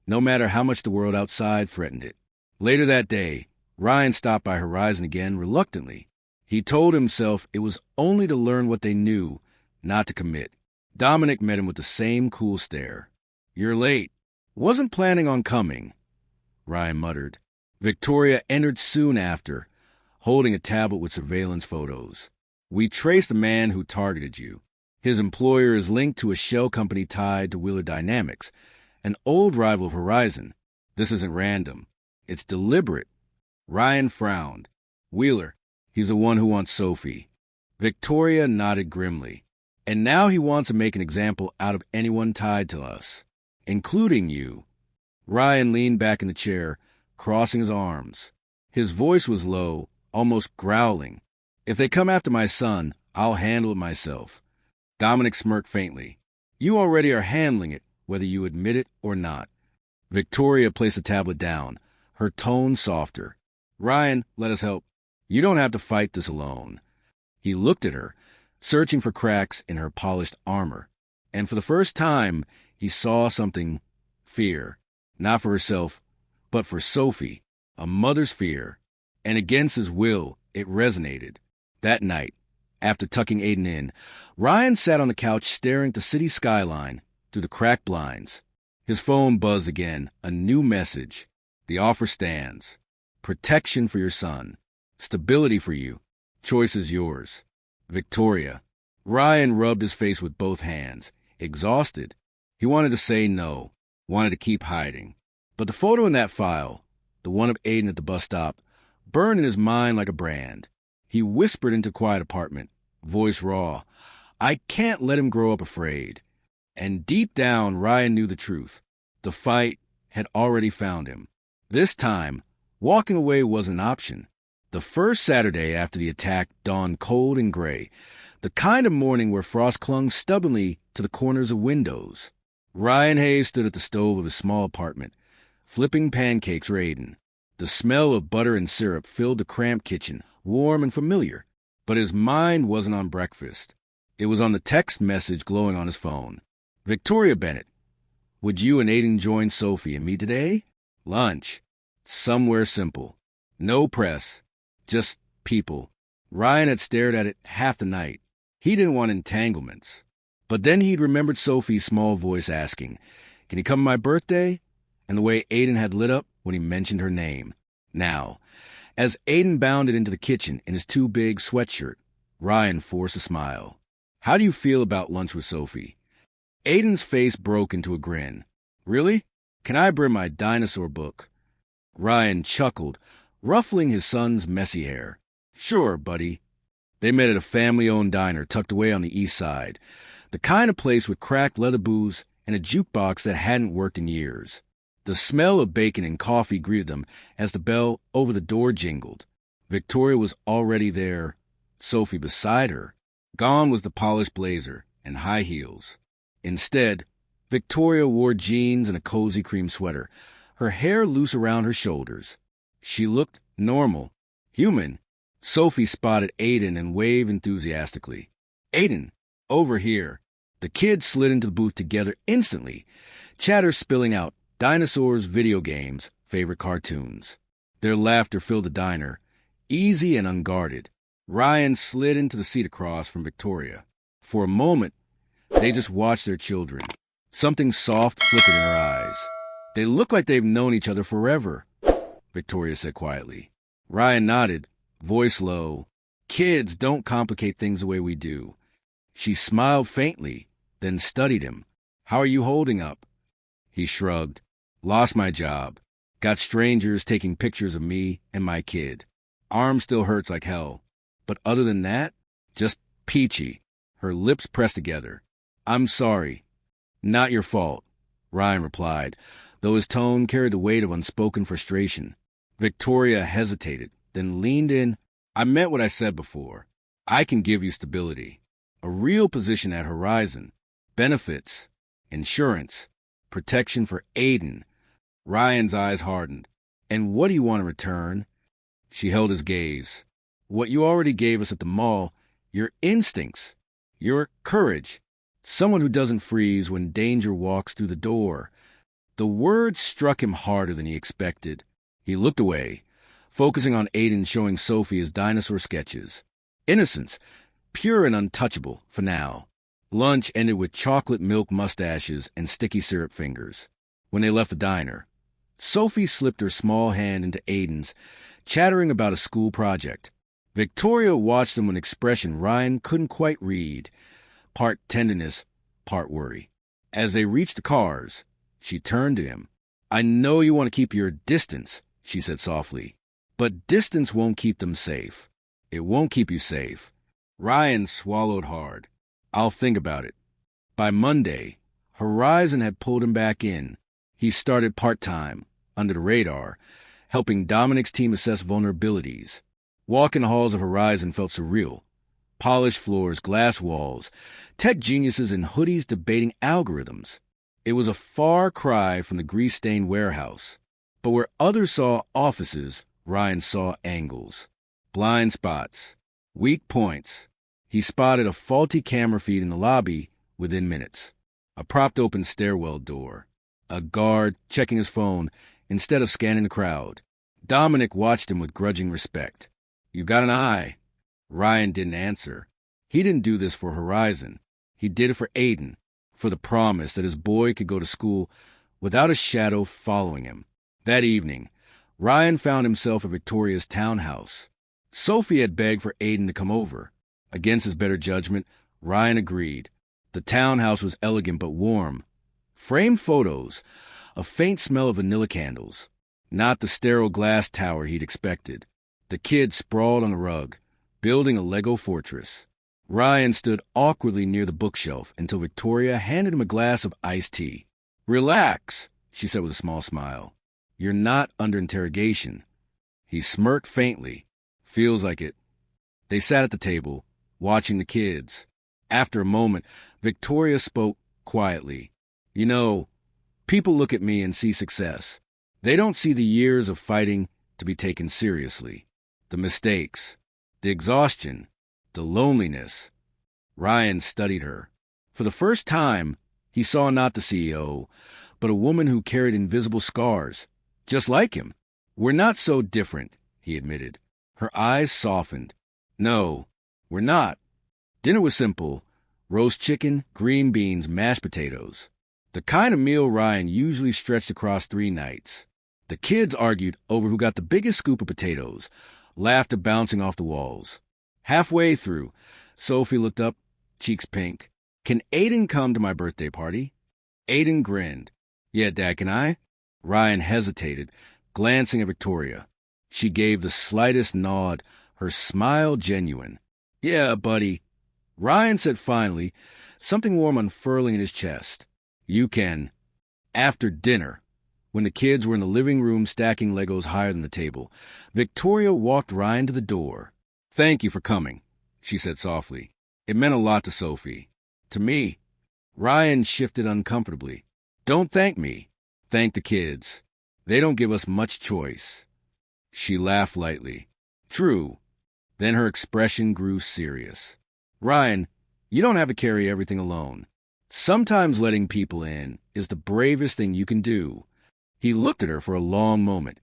no matter how much the world outside threatened it. Later that day, Ryan stopped by Horizon again reluctantly. He told himself it was only to learn what they knew, not to commit. Dominic met him with the same cool stare. "You're late. Wasn't planning on coming," Ryan muttered. Victoria entered soon after, holding a tablet with surveillance photos. "We traced the man who targeted you. His employer is linked to a shell company tied to Wheeler Dynamics, an old rival of Horizon. This isn't random. It's deliberate." Ryan frowned. "Wheeler, he's the one who wants Sophie." Victoria nodded grimly. "And now he wants to make an example out of anyone tied to us, including you." Ryan leaned back in the chair, crossing his arms. His voice was low, almost growling. "If they come after my son, I'll handle it myself." Dominic smirked faintly. "You already are handling it, whether you admit it or not." Victoria placed the tablet down, her tone softer. "Ryan, let us help. You don't have to fight this alone." He looked at her, searching for cracks in her polished armor. And for the first time, he saw something: fear. Not for herself, but for Sophie. A mother's fear. And against his will, it resonated. That night, after tucking Aiden in, Ryan sat on the couch staring at the city skyline through the cracked blinds. His phone buzzed again, a new message. "The offer stands. Protection for your son. Stability for you. Choice is yours. Victoria." Ryan rubbed his face with both hands, exhausted. He wanted to say no, wanted to keep hiding. But the photo in that file, the one of Aiden at the bus stop, burned in his mind like a brand. He whispered into a quiet apartment, voice raw, "I can't let him grow up afraid." And deep down, Ryan knew the truth. The fight, had already found him. This time, walking away was an option. The first Saturday after the attack dawned cold and gray, the kind of morning where frost clung stubbornly to the corners of windows. Ryan Hayes stood at the stove of his small apartment, flipping pancakes for Aiden. The smell of butter and syrup filled the cramped kitchen, warm and familiar. But his mind wasn't on breakfast. It was on the text message glowing on his phone. Victoria Bennett, would you and Aiden join Sophie and me today? Lunch. Somewhere simple. No press. Just people. Ryan had stared at it half the night. He didn't want entanglements. But then he'd remembered Sophie's small voice asking, "Can you come on my birthday?" And the way Aiden had lit up when he mentioned her name. Now, as Aiden bounded into the kitchen in his too big sweatshirt, Ryan forced a smile. "How do you feel about lunch with Sophie?" Aiden's face broke into a grin. "Really? Can I bring my dinosaur book?" Ryan chuckled, ruffling his son's messy hair. "Sure, buddy." They met at a family-owned diner tucked away on the east side, the kind of place with cracked leather booths and a jukebox that hadn't worked in years. The smell of bacon and coffee greeted them as the bell over the door jingled. Victoria was already there, Sophie beside her. Gone was the polished blazer and high heels. Instead, Victoria wore jeans and a cozy cream sweater, her hair loose around her shoulders. She looked normal, human. Sophie spotted Aiden and waved enthusiastically. "Aiden, over here." The kids slid into the booth together instantly, chatter spilling out, dinosaurs, video games, favorite cartoons. Their laughter filled the diner, easy and unguarded. Ryan slid into the seat across from Victoria. For a moment, they just watched their children. Something soft flickered in her eyes. "They look like they've known each other forever," Victoria said quietly. Ryan nodded, voice low. "Kids don't complicate things the way we do." She smiled faintly, then studied him. "How are you holding up?" He shrugged. "Lost my job. Got strangers taking pictures of me and my kid. Arm still hurts like hell. But other than that, just peachy." Her lips pressed together. "I'm sorry." "Not your fault," Ryan replied, though his tone carried the weight of unspoken frustration. Victoria hesitated, then leaned in. "I meant what I said before. I can give you stability. A real position at Horizon. Benefits. Insurance. Protection for Aiden." Ryan's eyes hardened. "And what do you want in return?" She held his gaze. "What you already gave us at the mall. Your instincts. Your courage. Someone who doesn't freeze when danger walks through the door." The words struck him harder than he expected. He looked away, focusing on Aiden showing Sophie his dinosaur sketches. Innocence, pure and untouchable, for now. Lunch ended with chocolate milk mustaches and sticky syrup fingers. When they left the diner, Sophie slipped her small hand into Aiden's, chattering about a school project. Victoria watched them with an expression Ryan couldn't quite read, part tenderness, part worry. As they reached the cars, she turned to him. "I know you want to keep your distance," she said softly, "but distance won't keep them safe. It won't keep you safe." Ryan swallowed hard. "I'll think about it." By Monday, Horizon had pulled him back in. He started part-time, under the radar, helping Dominic's team assess vulnerabilities. Walking the halls of Horizon felt surreal. Polished floors, glass walls, tech geniuses in hoodies debating algorithms. It was a far cry from the grease-stained warehouse. But where others saw offices, Ryan saw angles. Blind spots. Weak points. He spotted a faulty camera feed in the lobby within minutes. A propped-open stairwell door. A guard checking his phone instead of scanning the crowd. Dominic watched him with grudging respect. "You got an eye." Ryan didn't answer. He didn't do this for Horizon. He did it for Aiden, for the promise that his boy could go to school without a shadow following him. That evening, Ryan found himself at Victoria's townhouse. Sophie had begged for Aiden to come over. Against his better judgment, Ryan agreed. The townhouse was elegant but warm. Framed photos, a faint smell of vanilla candles. Not the sterile glass tower he'd expected. The kid sprawled on the rug, building a Lego fortress. Ryan stood awkwardly near the bookshelf until Victoria handed him a glass of iced tea. "Relax," she said with a small smile. You're not under interrogation. He smirked faintly. Feels like it. They sat at the table, watching the kids. After a moment, Victoria spoke quietly. You know, people look at me and see success. They don't see the years of fighting to be taken seriously. The mistakes, the exhaustion, the loneliness. Ryan studied her. For the first time, he saw not the CEO, but a woman who carried invisible scars, just like him. We're not so different, he admitted. Her eyes softened. No, we're not. Dinner was simple. Roast chicken, green beans, mashed potatoes. The kind of meal Ryan usually stretched across 3 nights. The kids argued over who got the biggest scoop of potatoes, laughter bouncing off the walls. Halfway through, Sophie looked up, cheeks pink. Can Aiden come to my birthday party? Aiden grinned. Yeah, Dad, can I? Ryan hesitated, glancing at Victoria. She gave the slightest nod, her smile genuine. Yeah, buddy. Ryan said finally, something warm unfurling in his chest. You can. After dinner, when the kids were in the living room stacking Legos higher than the table, Victoria walked Ryan to the door. Thank you for coming, she said softly. It meant a lot to Sophie. To me. Ryan shifted uncomfortably. Don't thank me. Thank the kids. They don't give us much choice. She laughed lightly. True. Then her expression grew serious. Ryan, you don't have to carry everything alone. Sometimes letting people in is the bravest thing you can do. He looked at her for a long moment,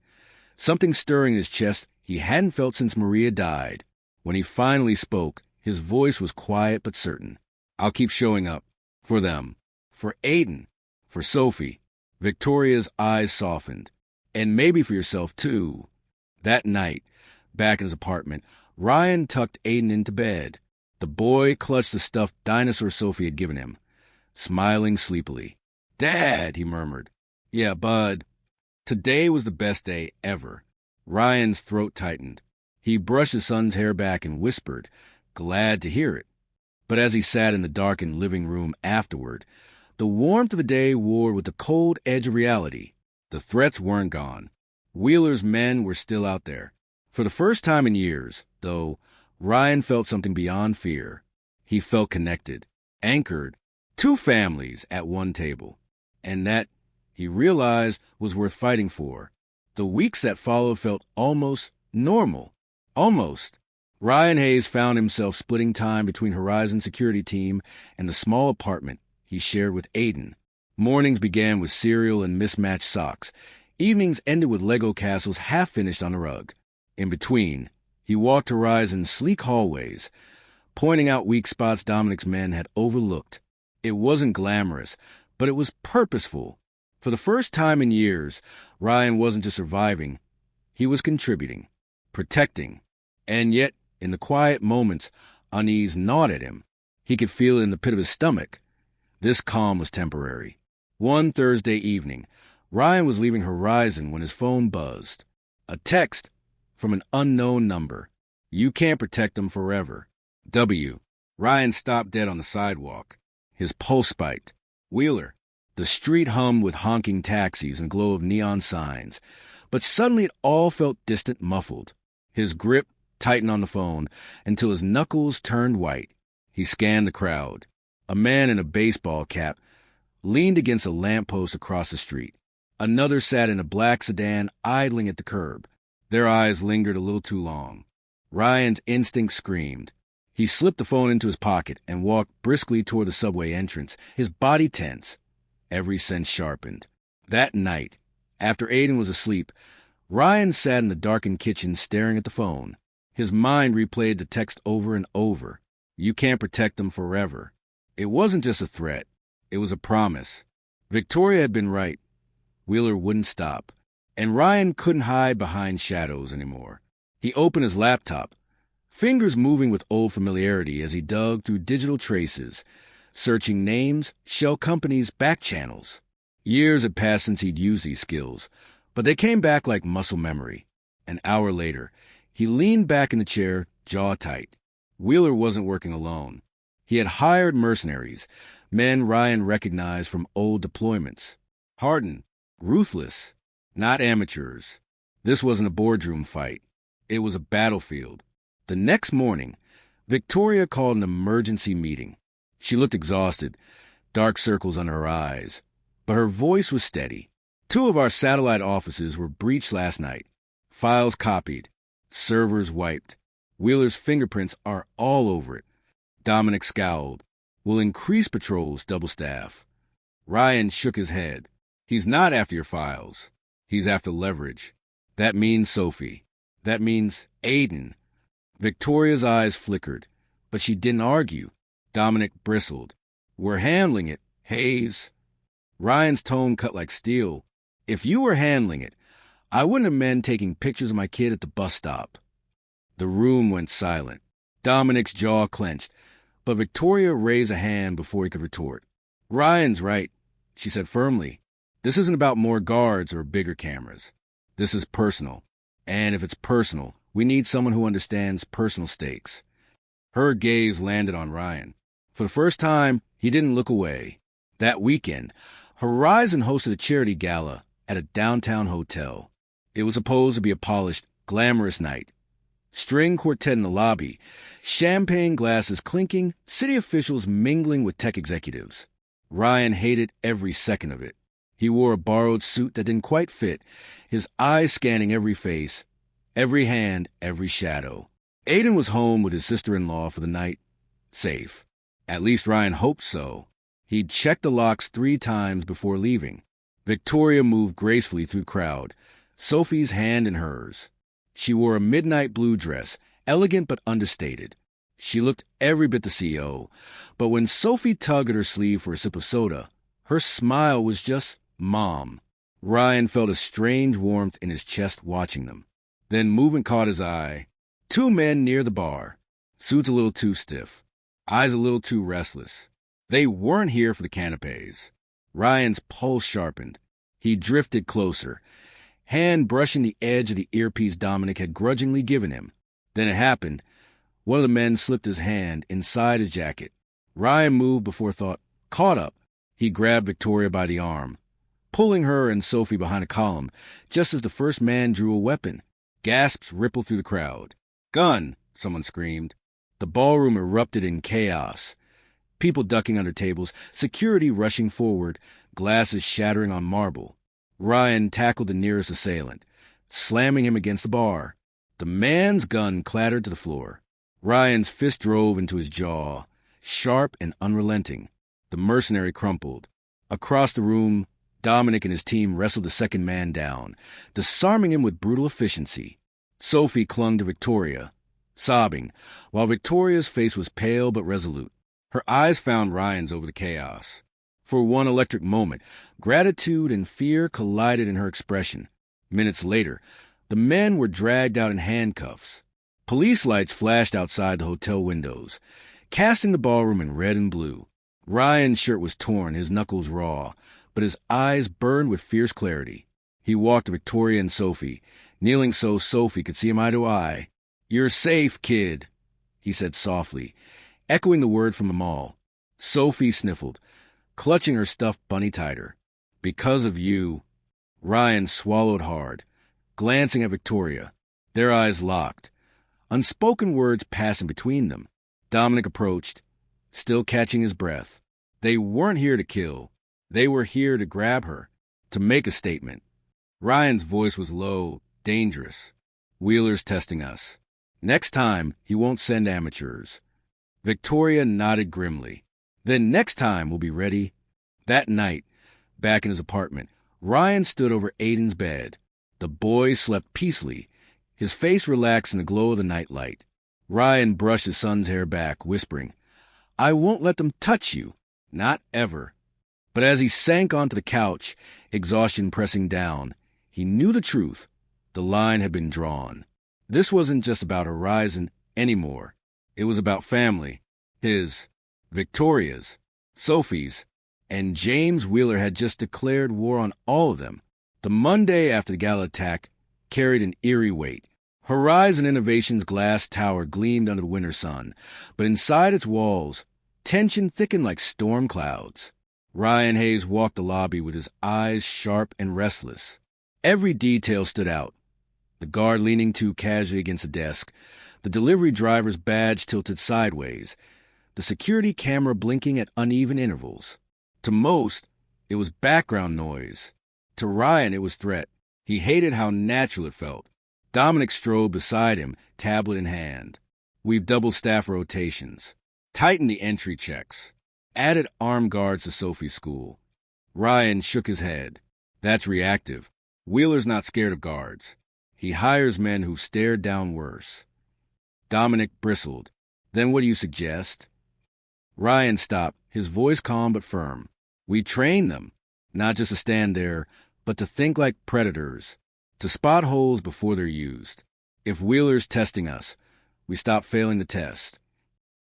something stirring in his chest he hadn't felt since Maria died. When he finally spoke, his voice was quiet but certain. I'll keep showing up. For them. For Aiden. For Sophie. Victoria's eyes softened. And maybe for yourself, too. That night, back in his apartment, Ryan tucked Aiden into bed. The boy clutched the stuffed dinosaur Sophie had given him, smiling sleepily. Dad, he murmured. Yeah, bud. Today was the best day ever. Ryan's throat tightened. He brushed his son's hair back and whispered, glad to hear it. But as he sat in the darkened living room afterward, the warmth of the day wore with the cold edge of reality. The threats weren't gone. Wheeler's men were still out there. For the first time in years, though, Ryan felt something beyond fear. He felt connected, anchored, 2 families at one table. And that, he realized, was worth fighting for. The weeks that followed felt almost normal. Almost. Ryan Hayes found himself splitting time between Horizon's security team and the small apartment he shared with Aiden. Mornings began with cereal and mismatched socks. Evenings ended with Lego castles half finished on the rug. In between, he walked Horizon's sleek hallways, pointing out weak spots Dominic's men had overlooked. It wasn't glamorous, but it was purposeful. For the first time in years, Ryan wasn't just surviving. He was contributing, protecting. And yet, in the quiet moments, unease gnawed at him. He could feel it in the pit of his stomach. This calm was temporary. One Thursday evening, Ryan was leaving Horizon when his phone buzzed. A text from an unknown number. You can't protect them forever. W. Ryan stopped dead on the sidewalk. His pulse spiked. Wheeler. The street hummed with honking taxis and glow of neon signs. But suddenly it all felt distant, muffled. His grip tightened on the phone until his knuckles turned white. He scanned the crowd. A man in a baseball cap leaned against a lamppost across the street. Another sat in a black sedan idling at the curb. Their eyes lingered a little too long. Ryan's instinct screamed. He slipped the phone into his pocket and walked briskly toward the subway entrance, his body tense, every sense sharpened. That night, after Aiden was asleep, Ryan sat in the darkened kitchen staring at the phone. His mind replayed the text over and over. You can't protect them forever. It wasn't just a threat. It was a promise. Victoria had been right. Wheeler wouldn't stop. And Ryan couldn't hide behind shadows anymore. He opened his laptop, fingers moving with old familiarity as he dug through digital traces, searching names, shell companies, back channels. Years had passed since he'd used these skills, but they came back like muscle memory. An hour later, he leaned back in the chair, jaw tight. Wheeler wasn't working alone. He had hired mercenaries, men Ryan recognized from old deployments. Hardened, Ruthless, not amateurs. This wasn't a boardroom fight. It was a battlefield. The next morning, Victoria called an emergency meeting. She looked exhausted, dark circles under her eyes, but her voice was steady. 2 of our satellite offices were breached last night. Files copied. Servers wiped. Wheeler's fingerprints are all over it. Dominic scowled. We'll increase patrols, double staff. Ryan shook his head. He's not after your files. He's after leverage. That means Sophie. That means Aiden. Victoria's eyes flickered, but she didn't argue. Dominic bristled. We're handling it, Hayes. Ryan's tone cut like steel. If you were handling it, I wouldn't amend taking pictures of my kid at the bus stop. The room went silent. Dominic's jaw clenched, but Victoria raised a hand before he could retort. Ryan's right, she said firmly. This isn't about more guards or bigger cameras. This is personal. And if it's personal, we need someone who understands personal stakes. Her gaze landed on Ryan. For the first time, he didn't look away. That weekend, Horizon hosted a charity gala at a downtown hotel. It was supposed to be a polished, glamorous night. String quartet in the lobby, champagne glasses clinking, city officials mingling with tech executives. Ryan hated every second of it. He wore a borrowed suit that didn't quite fit, his eyes scanning every face, every hand, every shadow. Aiden was home with his sister-in-law for the night. Safe. At least Ryan hoped so. He'd checked the locks 3 times before leaving. Victoria moved gracefully through the crowd, Sophie's hand in hers. She wore a midnight blue dress, elegant but understated. She looked every bit the CEO, but when Sophie tugged at her sleeve for a sip of soda, her smile was just Mom. Ryan felt a strange warmth in his chest watching them. Then movement caught his eye. 2 men near the bar, suits a little too stiff, eyes a little too restless. They weren't here for the canapes. Ryan's pulse sharpened. He drifted closer, hand brushing the edge of the earpiece Dominic had grudgingly given him. Then it happened. One of the men slipped his hand inside his jacket. Ryan moved before thought caught up. He grabbed Victoria by the arm, pulling her and Sophie behind a column, just as the first man drew a weapon. Gasps rippled through the crowd. Gun! Someone screamed. The ballroom erupted in chaos. People ducking under tables, security rushing forward, glasses shattering on marble. Ryan tackled the nearest assailant, slamming him against the bar. The man's gun clattered to the floor. Ryan's fist drove into his jaw, sharp and unrelenting. The mercenary crumpled. Across the room, Dominic and his team wrestled the second man down, disarming him with brutal efficiency. Sophie clung to Victoria, sobbing, while Victoria's face was pale but resolute. Her eyes found Ryan's over the chaos. For one electric moment, gratitude and fear collided in her expression. Minutes later, the men were dragged out in handcuffs. Police lights flashed outside the hotel windows, casting the ballroom in red and blue. Ryan's shirt was torn, his knuckles raw, but his eyes burned with fierce clarity. He walked to Victoria and Sophie, kneeling so Sophie could see him eye to eye. "You're safe, kid," he said softly, echoing the word from the mall. Sophie sniffled, clutching her stuffed bunny tighter. "Because of you." Ryan swallowed hard, glancing at Victoria. Their eyes locked, unspoken words passing between them. Dominic approached, still catching his breath. They weren't here to kill. They were here to grab her, to make a statement. Ryan's voice was low, dangerous. "Wheeler's testing us. Next time, he won't send amateurs." Victoria nodded grimly. "Then next time we'll be ready." That night, back in his apartment, Ryan stood over Aiden's bed. The boy slept peacefully, his face relaxed in the glow of the nightlight. Ryan brushed his son's hair back, whispering, "I won't let them touch you. Not ever." But as he sank onto the couch, exhaustion pressing down, he knew the truth. The line had been drawn. This wasn't just about Horizon anymore. It was about family. His, Victoria's, Sophie's, and James Wheeler had just declared war on all of them. The Monday after the gala attack carried an eerie weight. Horizon Innovation's glass tower gleamed under the winter sun, but inside its walls, tension thickened like storm clouds. Ryan Hayes walked the lobby with his eyes sharp and restless. Every detail stood out. The guard leaning too casually against a desk, the delivery driver's badge tilted sideways, the security camera blinking at uneven intervals. To most, it was background noise. To Ryan, it was threat. He hated how natural it felt. Dominic strode beside him, tablet in hand. We've doubled staff rotations. Tightened the entry checks. Added armed guards to Sophie's school. Ryan shook his head. That's reactive. Wheeler's not scared of guards. He hires men who stared down worse. Dominic bristled. Then what do you suggest? Ryan stopped, his voice calm but firm. We train them, not just to stand there, but to think like predators, to spot holes before they're used. If Wheeler's testing us, we stop failing the test.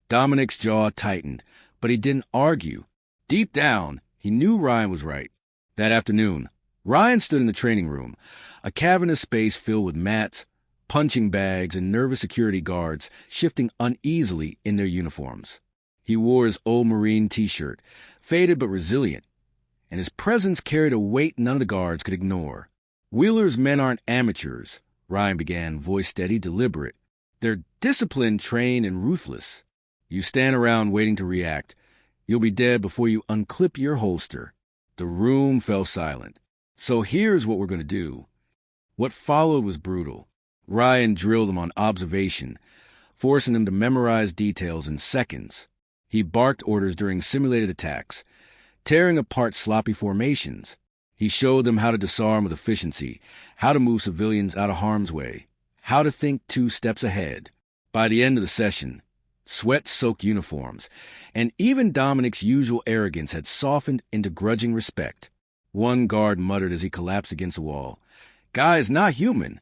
Dominic's jaw tightened, but he didn't argue. Deep down, he knew Ryan was right. That afternoon, Ryan stood in the training room, a cavernous space filled with mats, punching bags, and nervous security guards shifting uneasily in their uniforms. He wore his old Marine t-shirt, faded but resilient, and his presence carried a weight none of the guards could ignore. Wheeler's men aren't amateurs, Ryan began, voice steady, deliberate. They're disciplined, trained, and ruthless. You stand around waiting to react. You'll be dead before you unclip your holster. The room fell silent. So here's what we're going to do. What followed was brutal. Ryan drilled them on observation, forcing them to memorize details in seconds. He barked orders during simulated attacks, tearing apart sloppy formations. He showed them how to disarm with efficiency, how to move civilians out of harm's way, how to think 2 steps ahead. By the end of the session, sweat-soaked uniforms, and even Dominic's usual arrogance had softened into grudging respect. One guard muttered as he collapsed against the wall, "Guy's not human."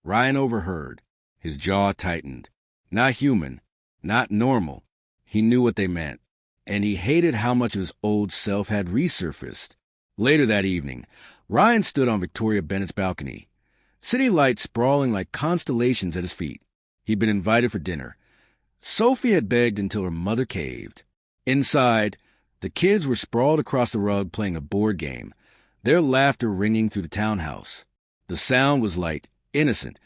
Ryan overheard. His jaw tightened. Not human. Not normal. He knew what they meant, and he hated how much of his old self had resurfaced. Later that evening, Ryan stood on Victoria Bennett's balcony, city lights sprawling like constellations at his feet. He'd been invited for dinner. Sophie had begged until her mother caved. Inside, the kids were sprawled across the rug playing a board game, their laughter ringing through the townhouse. The sound was light, innocent,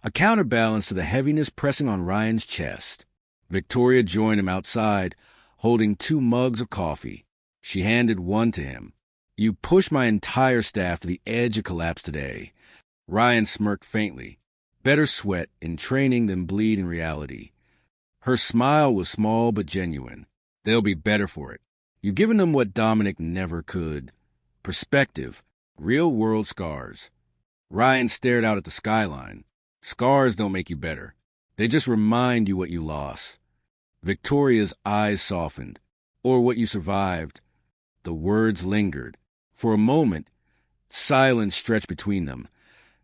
a counterbalance to the heaviness pressing on Ryan's chest. Victoria joined him outside, holding 2 mugs of coffee. She handed one to him. You pushed my entire staff to the edge of collapse today. Ryan smirked faintly. Better sweat in training than bleed in reality. Her smile was small but genuine. They'll be better for it. You've given them what Dominic never could. Perspective. Real-world scars. Ryan stared out at the skyline. Scars don't make you better. They just remind you what you lost. Victoria's eyes softened. Or what you survived. The words lingered. For a moment, silence stretched between them.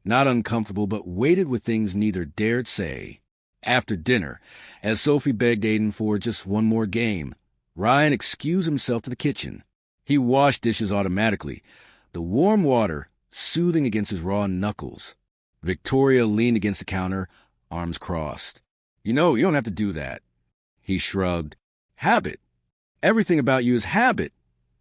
Not uncomfortable, but weighted with things neither dared say. After dinner, as Sophie begged Aiden for just one more game, Ryan excused himself to the kitchen. He washed dishes automatically, the warm water soothing against his raw knuckles. Victoria leaned against the counter, arms crossed. You don't have to do that. He shrugged. Habit. Everything about you is habit,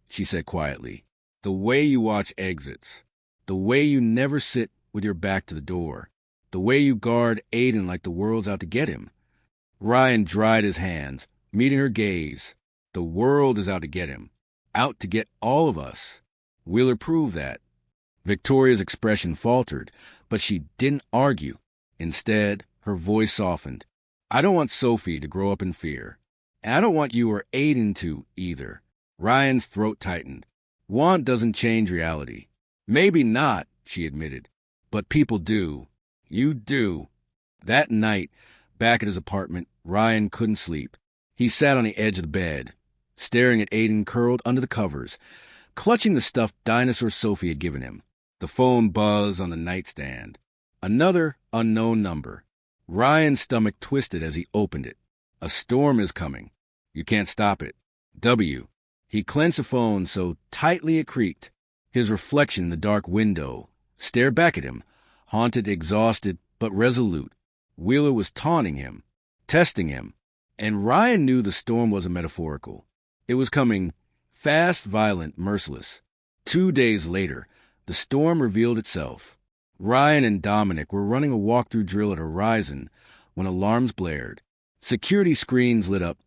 she said quietly. The way you watch exits. The way you never sit with your back to the door. The way you guard Aiden like the world's out to get him. Ryan dried his hands, meeting her gaze. The world is out to get him. Out to get all of us. Wheeler proved that. Victoria's expression faltered, but she didn't argue. Instead, her voice softened. I don't want Sophie to grow up in fear. And I don't want you or Aiden to, either. Ryan's throat tightened. Want doesn't change reality. Maybe not, she admitted. But people do. You do. That night, back at his apartment, Ryan couldn't sleep. He sat on the edge of the bed, staring at Aiden curled under the covers, clutching the stuffed dinosaur Sophie had given him. The phone buzzed on the nightstand. Another unknown number. Ryan's stomach twisted as he opened it. A storm is coming. You can't stop it. W. He clenched the phone so tightly it creaked. His reflection in the dark window stared back at him, haunted, exhausted, but resolute. Wheeler was taunting him, testing him, and Ryan knew the storm wasn't metaphorical. It was coming Fast, violent, merciless. 2 days later, the storm revealed itself. Ryan and Dominic were running a walkthrough drill at Horizon when alarms blared. Security screens lit up,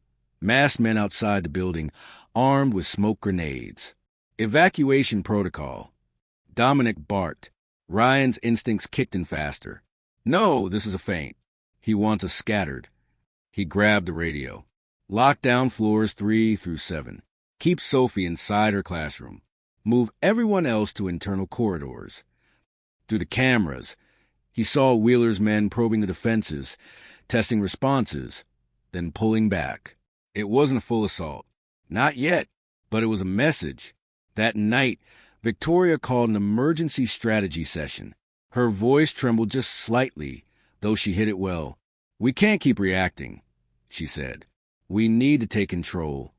masked men outside the building, armed with smoke grenades. Evacuation protocol. Dominic barked. Ryan's instincts kicked in faster. No, this is a feint. He wants us scattered. He grabbed the radio. Lock down floors 3 through 7. Keep Sophie inside her classroom. Move everyone else to internal corridors. Through the cameras, he saw Wheeler's men probing the defenses, testing responses, then pulling back. It wasn't a full assault. Not yet, but it was a message. That night, Victoria called an emergency strategy session. Her voice trembled just slightly, though she hid it well. We can't keep reacting, she said. We need to take control.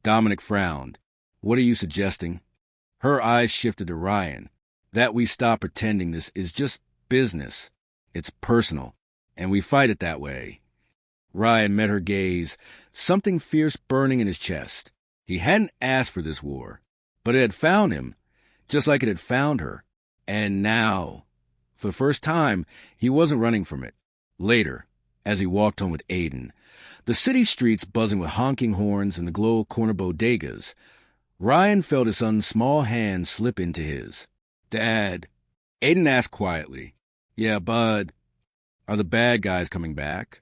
Dominic frowned. What are you suggesting? Her eyes shifted to Ryan. That we stop pretending this is just business. It's personal, and we fight it that way. Ryan met her gaze, something fierce burning in his chest. He hadn't asked for this war, but it had found him, just like it had found her. And now, for the first time, he wasn't running from it. Later, as he walked home with Aiden, the city streets buzzing with honking horns and the glow of corner bodegas, Ryan felt his son's small hand slip into his. Dad, Aiden asked quietly. Yeah, Bud. Are the bad guys coming back?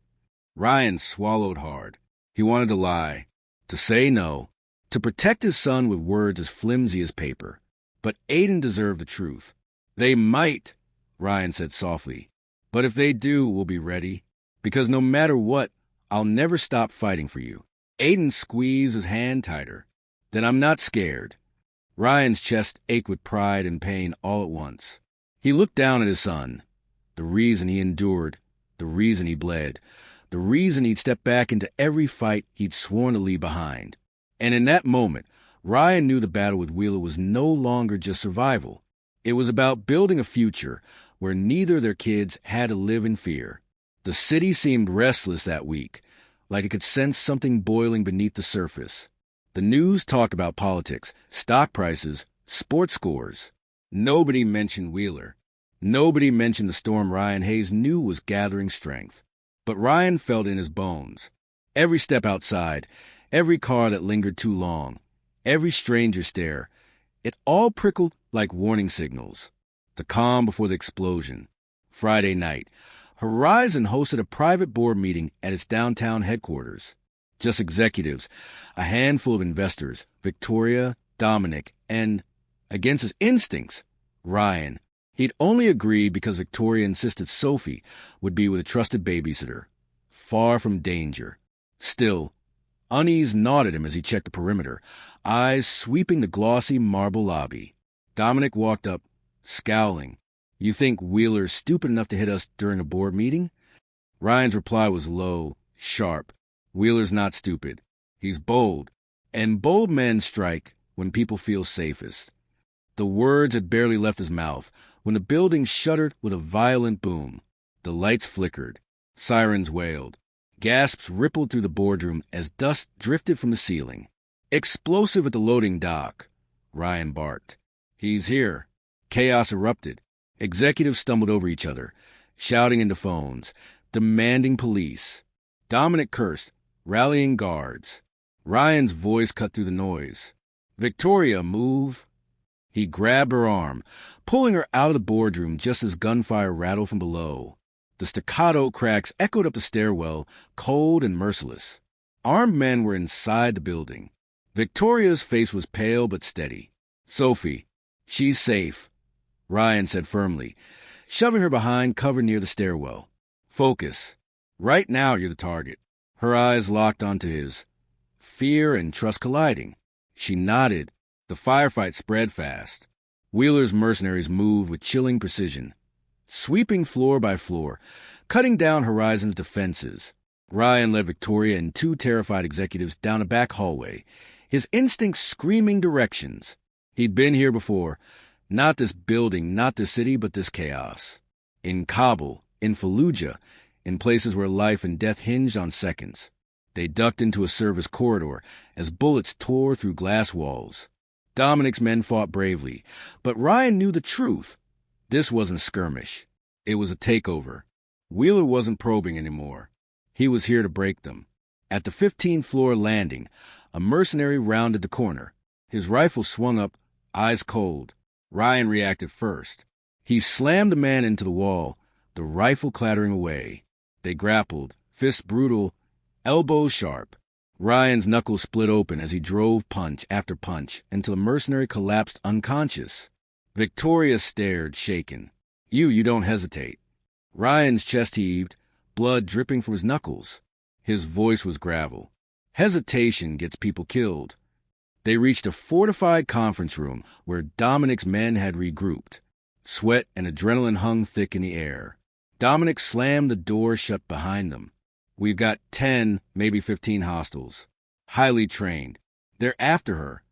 Ryan swallowed hard. He wanted to lie, to say no, to protect his son with words as flimsy as paper. But Aiden deserved the truth. They might, Ryan said softly. But if they do, we'll be ready. Because no matter what, I'll never stop fighting for you. Aiden squeezed his hand tighter. Then I'm not scared. Ryan's chest ached with pride and pain all at once. He looked down at his son. The reason he endured, the reason he bled, the reason he'd stepped back into every fight he'd sworn to leave behind. And in that moment, Ryan knew the battle with Wheeler was no longer just survival. It was about building a future where neither of their kids had to live in fear. The city seemed restless that week, like it could sense something boiling beneath the surface. The news talked about politics, stock prices, sports scores. Nobody mentioned Wheeler. Nobody mentioned the storm Ryan Hayes knew was gathering strength. But Ryan felt in his bones. Every step outside, every car that lingered too long, every stranger stare, it all prickled like warning signals. The calm before the explosion. Friday night, Horizon hosted a private board meeting at its downtown headquarters. Just executives, a handful of investors, Victoria, Dominic, and, against his instincts, Ryan. He'd only agreed because Victoria insisted Sophie would be with a trusted babysitter, far from danger. Still, unease gnawed at him as he checked the perimeter, eyes sweeping the glossy marble lobby. Dominic walked up, scowling. You think Wheeler's stupid enough to hit us during a board meeting? Ryan's reply was low, sharp. Wheeler's not stupid. He's bold. And bold men strike when people feel safest. The words had barely left his mouth when the building shuddered with a violent boom. The lights flickered. Sirens wailed. Gasps rippled through the boardroom as dust drifted from the ceiling. Explosive at the loading dock, Ryan barked. He's here. Chaos erupted. Executives stumbled over each other, shouting into phones, demanding police. Dominic cursed, rallying guards. Ryan's voice cut through the noise. Victoria, move. He grabbed her arm, pulling her out of the boardroom just as gunfire rattled from below. The staccato cracks echoed up the stairwell, cold and merciless. Armed men were inside the building. Victoria's face was pale but steady. Sophie, she's safe, Ryan said firmly, shoving her behind cover near the stairwell. Focus. Right now you're the target. Her eyes locked onto his. Fear and trust colliding. She nodded. The firefight spread fast. Wheeler's mercenaries moved with chilling precision, sweeping floor by floor, cutting down Horizon's defenses. Ryan led Victoria and 2 terrified executives down a back hallway, his instincts screaming directions. He'd been here before. Not this building, not this city, but this chaos. In Kabul, in Fallujah, in places where life and death hinged on seconds. They ducked into a service corridor as bullets tore through glass walls. Dominic's men fought bravely, but Ryan knew the truth. This wasn't a skirmish. It was a takeover. Wheeler wasn't probing anymore. He was here to break them. At the 15th floor landing, a mercenary rounded the corner. His rifle swung up, eyes cold. Ryan reacted first. He slammed the man into the wall, the rifle clattering away. They grappled, fists brutal, elbows sharp. Ryan's knuckles split open as he drove punch after punch until the mercenary collapsed unconscious. Victoria stared, shaken. You don't hesitate." Ryan's chest heaved, blood dripping from his knuckles. His voice was gravel. "Hesitation gets people killed." They reached a fortified conference room where Dominic's men had regrouped. Sweat and adrenaline hung thick in the air. Dominic slammed the door shut behind them. "We've got 10, maybe 15 hostiles. Highly trained. They're after her."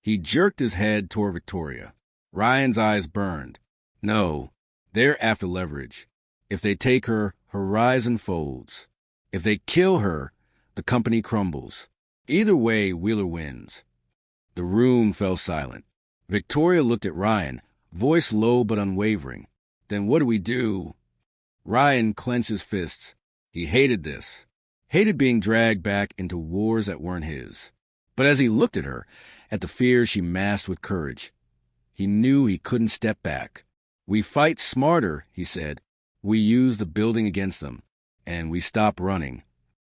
He jerked his head toward Victoria. Ryan's eyes burned. "No, they're after leverage. If they take her, Horizon folds. If they kill her, the company crumbles. Either way, Wheeler wins." The room fell silent. Victoria looked at Ryan, voice low but unwavering. "Then what do we do?" Ryan clenched his fists. He hated this. Hated being dragged back into wars that weren't his. But as he looked at her, at the fear she masked with courage, he knew he couldn't step back. "We fight smarter," he said. "We use the building against them, and we stop running."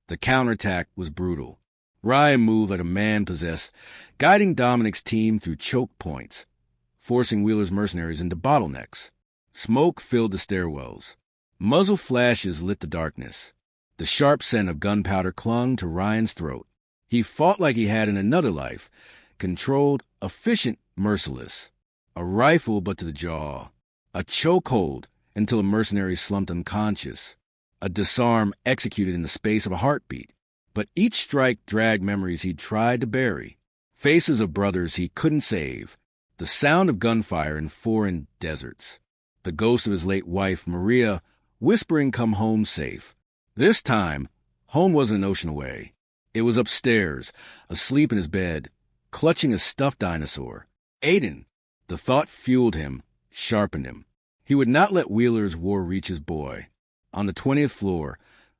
The counterattack was brutal. Ryan moved like a man possessed, guiding Dominic's team through choke points, forcing Wheeler's mercenaries into bottlenecks. Smoke filled the stairwells. Muzzle flashes lit the darkness. The sharp scent of gunpowder clung to Ryan's throat. He fought like he had in another life, controlled, efficient, merciless. A rifle but to the jaw. A chokehold until a mercenary slumped unconscious. A disarm executed in the space of a heartbeat. But each strike dragged memories he'd tried to bury. Faces of brothers he couldn't save. The sound of gunfire in foreign deserts. The ghost of his late wife, Maria, whispering come home safe. This time, home wasn't an ocean away. It was upstairs, asleep in his bed, clutching a stuffed dinosaur. Aiden. The thought fueled him, sharpened him. He would not let Wheeler's war reach his boy. On the 20th floor,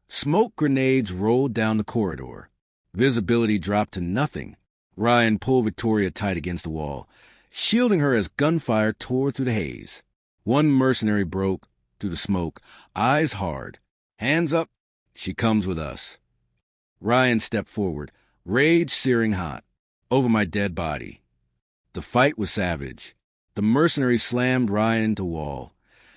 smoke grenades rolled down the corridor. Visibility dropped to nothing. Ryan pulled Victoria tight against the wall, shielding her as gunfire tore through the haze. One mercenary broke through the smoke, eyes hard. "Hands up. She comes with us." Ryan stepped forward, rage searing hot. "Over my dead body." The fight was savage. The mercenary slammed Ryan into the wall,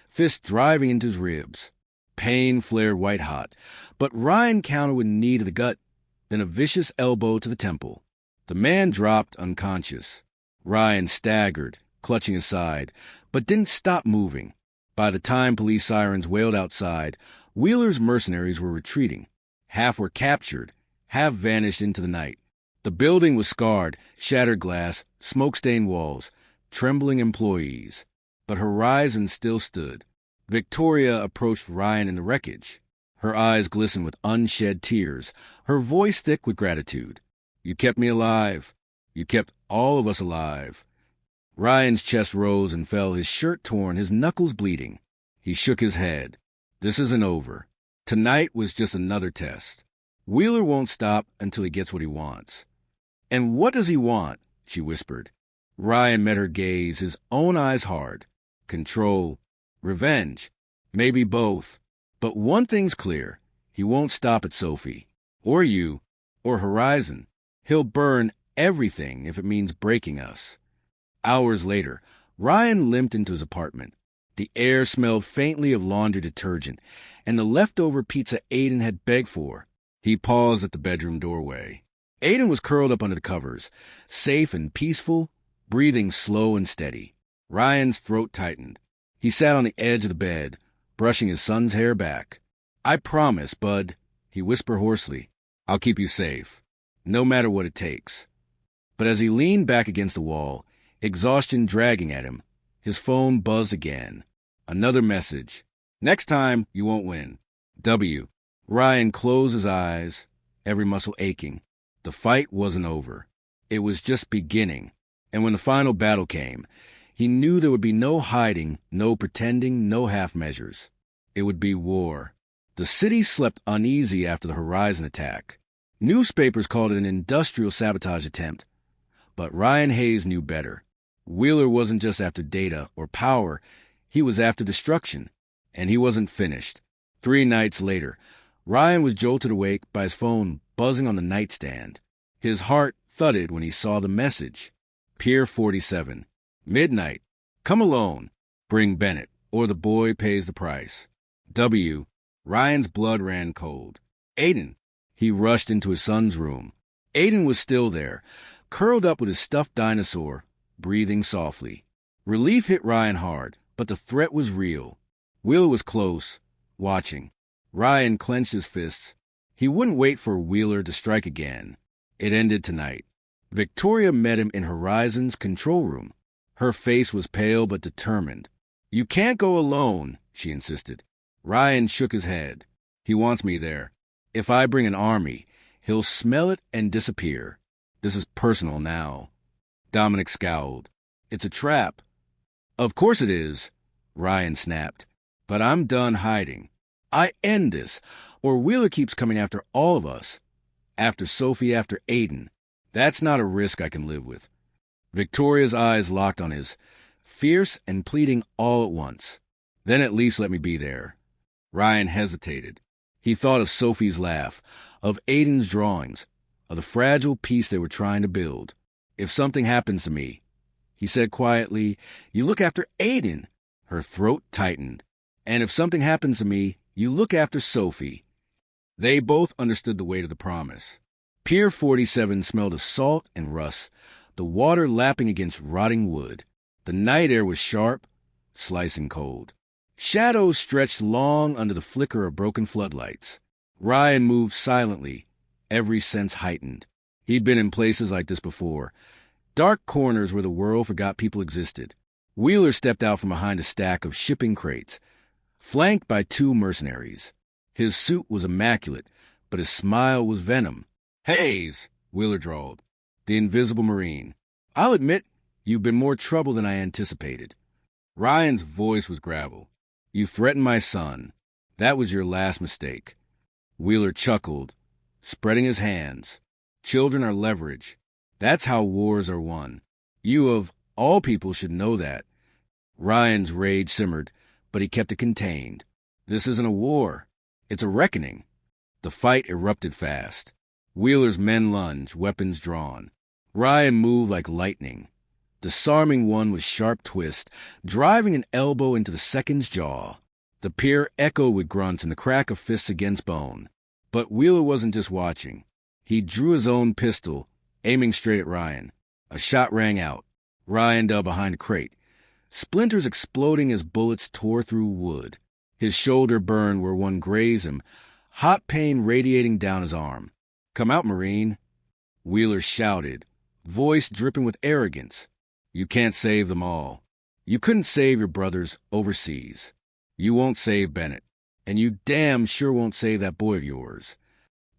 fist driving into his ribs. Pain flared white-hot, but Ryan countered with a knee to the gut, then a vicious elbow to the temple. The man dropped unconscious. Ryan staggered, clutching his side, but didn't stop moving. By the time police sirens wailed outside, Wheeler's mercenaries were retreating. Half were captured, half vanished into the night. The building was scarred, shattered glass, smoke-stained walls, trembling employees. But Horizon still stood. Victoria approached Ryan in the wreckage. Her eyes glistened with unshed tears, her voice thick with gratitude. "You kept me alive. You kept all of us alive." Ryan's chest rose and fell, his shirt torn, his knuckles bleeding. He shook his head. "This isn't over. Tonight was just another test. Wheeler won't stop until he gets what he wants." "And what does he want?" she whispered. Ryan met her gaze, his own eyes hard. "Control. Revenge. Maybe both. But one thing's clear. He won't stop at Sophie. Or you. Or Horizon. He'll burn everything if it means breaking us." Hours later, Ryan limped into his apartment. The air smelled faintly of laundry detergent and the leftover pizza Aiden had begged for. He paused at the bedroom doorway. Aiden was curled up under the covers, safe and peaceful, breathing slow and steady. Ryan's throat tightened. He sat on the edge of the bed, brushing his son's hair back. "I promise, Bud," he whispered hoarsely. "I'll keep you safe, no matter what it takes." But as he leaned back against the wall, exhaustion dragging at him, his phone buzzed again. Another message. "Next time, you won't win. W." Ryan closed his eyes, every muscle aching. The fight wasn't over. It was just beginning. And when the final battle came, he knew there would be no hiding, no pretending, no half measures. It would be war. The city slept uneasy after the Horizon attack. Newspapers called it an industrial sabotage attempt. But Ryan Hayes knew better. Wheeler wasn't just after data or power. He was after destruction. And he wasn't finished. 3 nights later, Ryan was jolted awake by his phone buzzing on the nightstand. His heart thudded when he saw the message. Pier 47. Midnight. Come alone. Bring Bennett, or the boy pays the price. W. Ryan's blood ran cold. Aiden. He rushed into his son's room. Aiden was still there, curled up with his stuffed dinosaur, breathing softly. Relief hit Ryan hard, but the threat was real. Wheeler was close, watching. Ryan clenched his fists. He wouldn't wait for Wheeler to strike again. It ended tonight. Victoria met him in Horizon's control room. Her face was pale but determined. "You can't go alone," she insisted. Ryan shook his head. "He wants me there. If I bring an army, he'll smell it and disappear. This is personal now." Dominic scowled. "It's a trap." "Of course it is," Ryan snapped. "But I'm done hiding. I end this, or Wheeler keeps coming after all of us. After Sophie, after Aiden. That's not a risk I can live with." Victoria's eyes locked on his, fierce and pleading all at once. "Then at least let me be there." Ryan hesitated. He thought of Sophie's laugh, of Aiden's drawings, of the fragile peace they were trying to build. "If something happens to me," he said quietly, "you look after Aiden." Her throat tightened. "And if something happens to me, you look after Sophie." They both understood the weight of the promise. Pier 47 smelled of salt and rust, the water lapping against rotting wood. The night air was sharp, slicing cold. Shadows stretched long under the flicker of broken floodlights. Ryan moved silently, every sense heightened. He'd been in places like this before, dark corners where the world forgot people existed. Wheeler stepped out from behind a stack of shipping crates, flanked by 2 mercenaries. His suit was immaculate, but his smile was venom. "Hayes," Wheeler drawled, "the Invisible Marine. I'll admit, you've been more trouble than I anticipated." Ryan's voice was gravel. "You threatened my son. That was your last mistake." Wheeler chuckled, spreading his hands. "Children are leverage. That's how wars are won. You, of all people, should know that." Ryan's rage simmered, but he kept it contained. "This isn't a war. It's a reckoning." The fight erupted fast. Wheeler's men lunged, weapons drawn. Ryan moved like lightning, disarming one with sharp twist, driving an elbow into the second's jaw. The pier echoed with grunts and the crack of fists against bone. But Wheeler wasn't just watching. He drew his own pistol, aiming straight at Ryan. A shot rang out. Ryan dug behind a crate, splinters exploding as bullets tore through wood. His shoulder burned where one grazed him, hot pain radiating down his arm. "Come out, Marine," Wheeler shouted, voice dripping with arrogance. "You can't save them all. You couldn't save your brothers overseas. You won't save Bennett. And you damn sure won't save that boy of yours."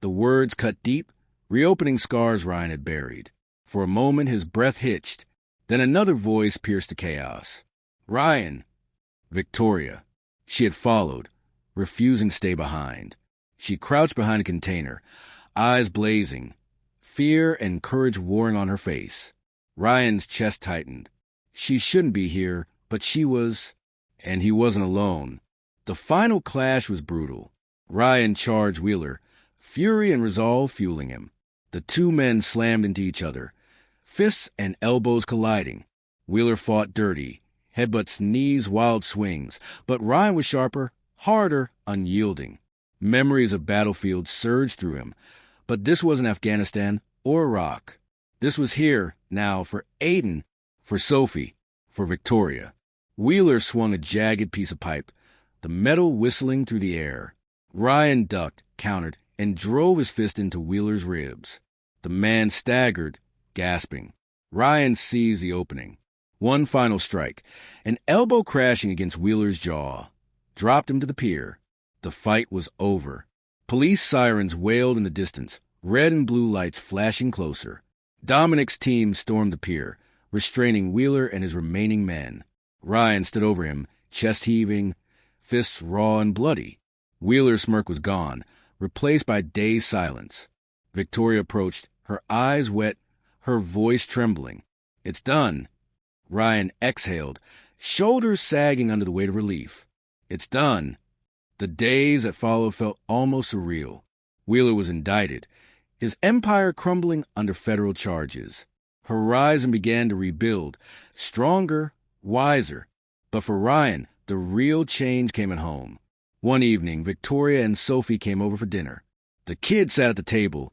The words cut deep, reopening scars Ryan had buried. For a moment his breath hitched. Then another voice pierced the chaos. "Ryan!" Victoria. She had followed, refusing to stay behind. She crouched behind a container, eyes blazing, fear and courage warring on her face. Ryan's chest tightened. She shouldn't be here, but she was, and he wasn't alone. The final clash was brutal. Ryan charged Wheeler, fury and resolve fueling him. The 2 men slammed into each other, fists and elbows colliding. Wheeler fought dirty, headbutts, knees, wild swings, but Ryan was sharper, harder, unyielding. Memories of battlefields surged through him, but this wasn't Afghanistan or Iraq. This was here, now, for Aiden, for Sophie, for Victoria. Wheeler swung a jagged piece of pipe, the metal whistling through the air. Ryan ducked, countered, and drove his fist into Wheeler's ribs. The man staggered, gasping. Ryan seized the opening. One final strike, an elbow crashing against Wheeler's jaw, dropped him to the pier. The fight was over. Police sirens wailed in the distance. red and blue lights flashing closer. Dominic's team stormed the pier, restraining Wheeler and his remaining men. Ryan stood over him, chest heaving, fists raw and bloody. Wheeler's smirk was gone, replaced by dazed silence. Victoria approached, her eyes wet, her voice trembling. "It's done." Ryan exhaled, shoulders sagging under the weight of relief. "It's done." The days that followed felt almost surreal. Wheeler was indicted, his empire crumbling under federal charges. Horizon began to rebuild, stronger, wiser. But for Ryan, the real change came at home. One evening, Victoria and Sophie came over for dinner. The kids sat at the table,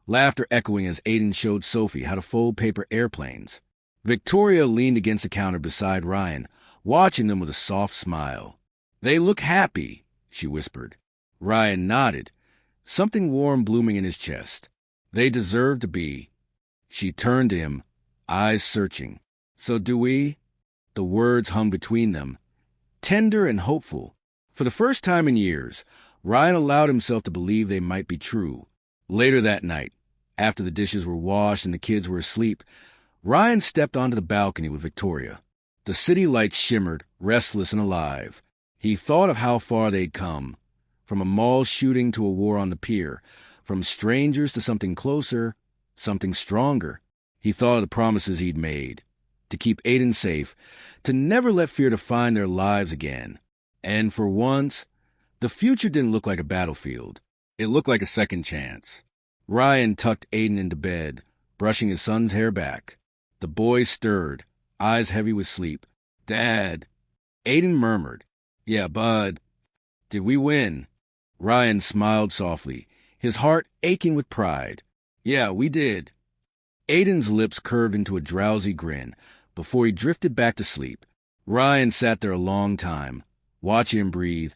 laughter echoing as Aiden showed Sophie how to fold paper airplanes. Victoria leaned against the counter beside Ryan, watching them with a soft smile. "They look happy," she whispered. Ryan nodded, something warm blooming in his chest. "They deserve to be." She turned to him, eyes searching. "So do we?" The words hung between them, tender and hopeful. For the first time in years, Ryan allowed himself to believe they might be true. Later that night, after the dishes were washed and the kids were asleep, Ryan stepped onto the balcony with Victoria. The city lights shimmered, restless and alive. He thought of how far they'd come, from a mall shooting to a war on the pier, from strangers to something closer, something stronger. He thought of the promises he'd made, to keep Aiden safe, to never let fear define their lives again. And for once, the future didn't look like a battlefield. It looked like a second chance. Ryan tucked Aiden into bed, brushing his son's hair back. The boy stirred, eyes heavy with sleep. "Dad." Aiden murmured, "Yeah, bud." "Did we win?" Ryan smiled softly, his heart aching with pride. "Yeah, we did." Aiden's lips curved into a drowsy grin before he drifted back to sleep. Ryan sat there a long time, watching him breathe,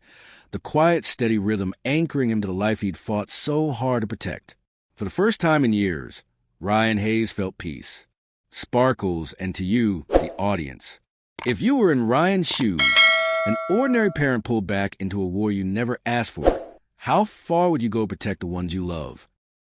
the quiet, steady rhythm anchoring him to the life he'd fought so hard to protect. For the first time in years, Ryan Hayes felt peace. Sparkles, and to you, the audience. If you were in Ryan's shoes, an ordinary parent pulled back into a war you never asked for, how far would you go to protect the ones you love?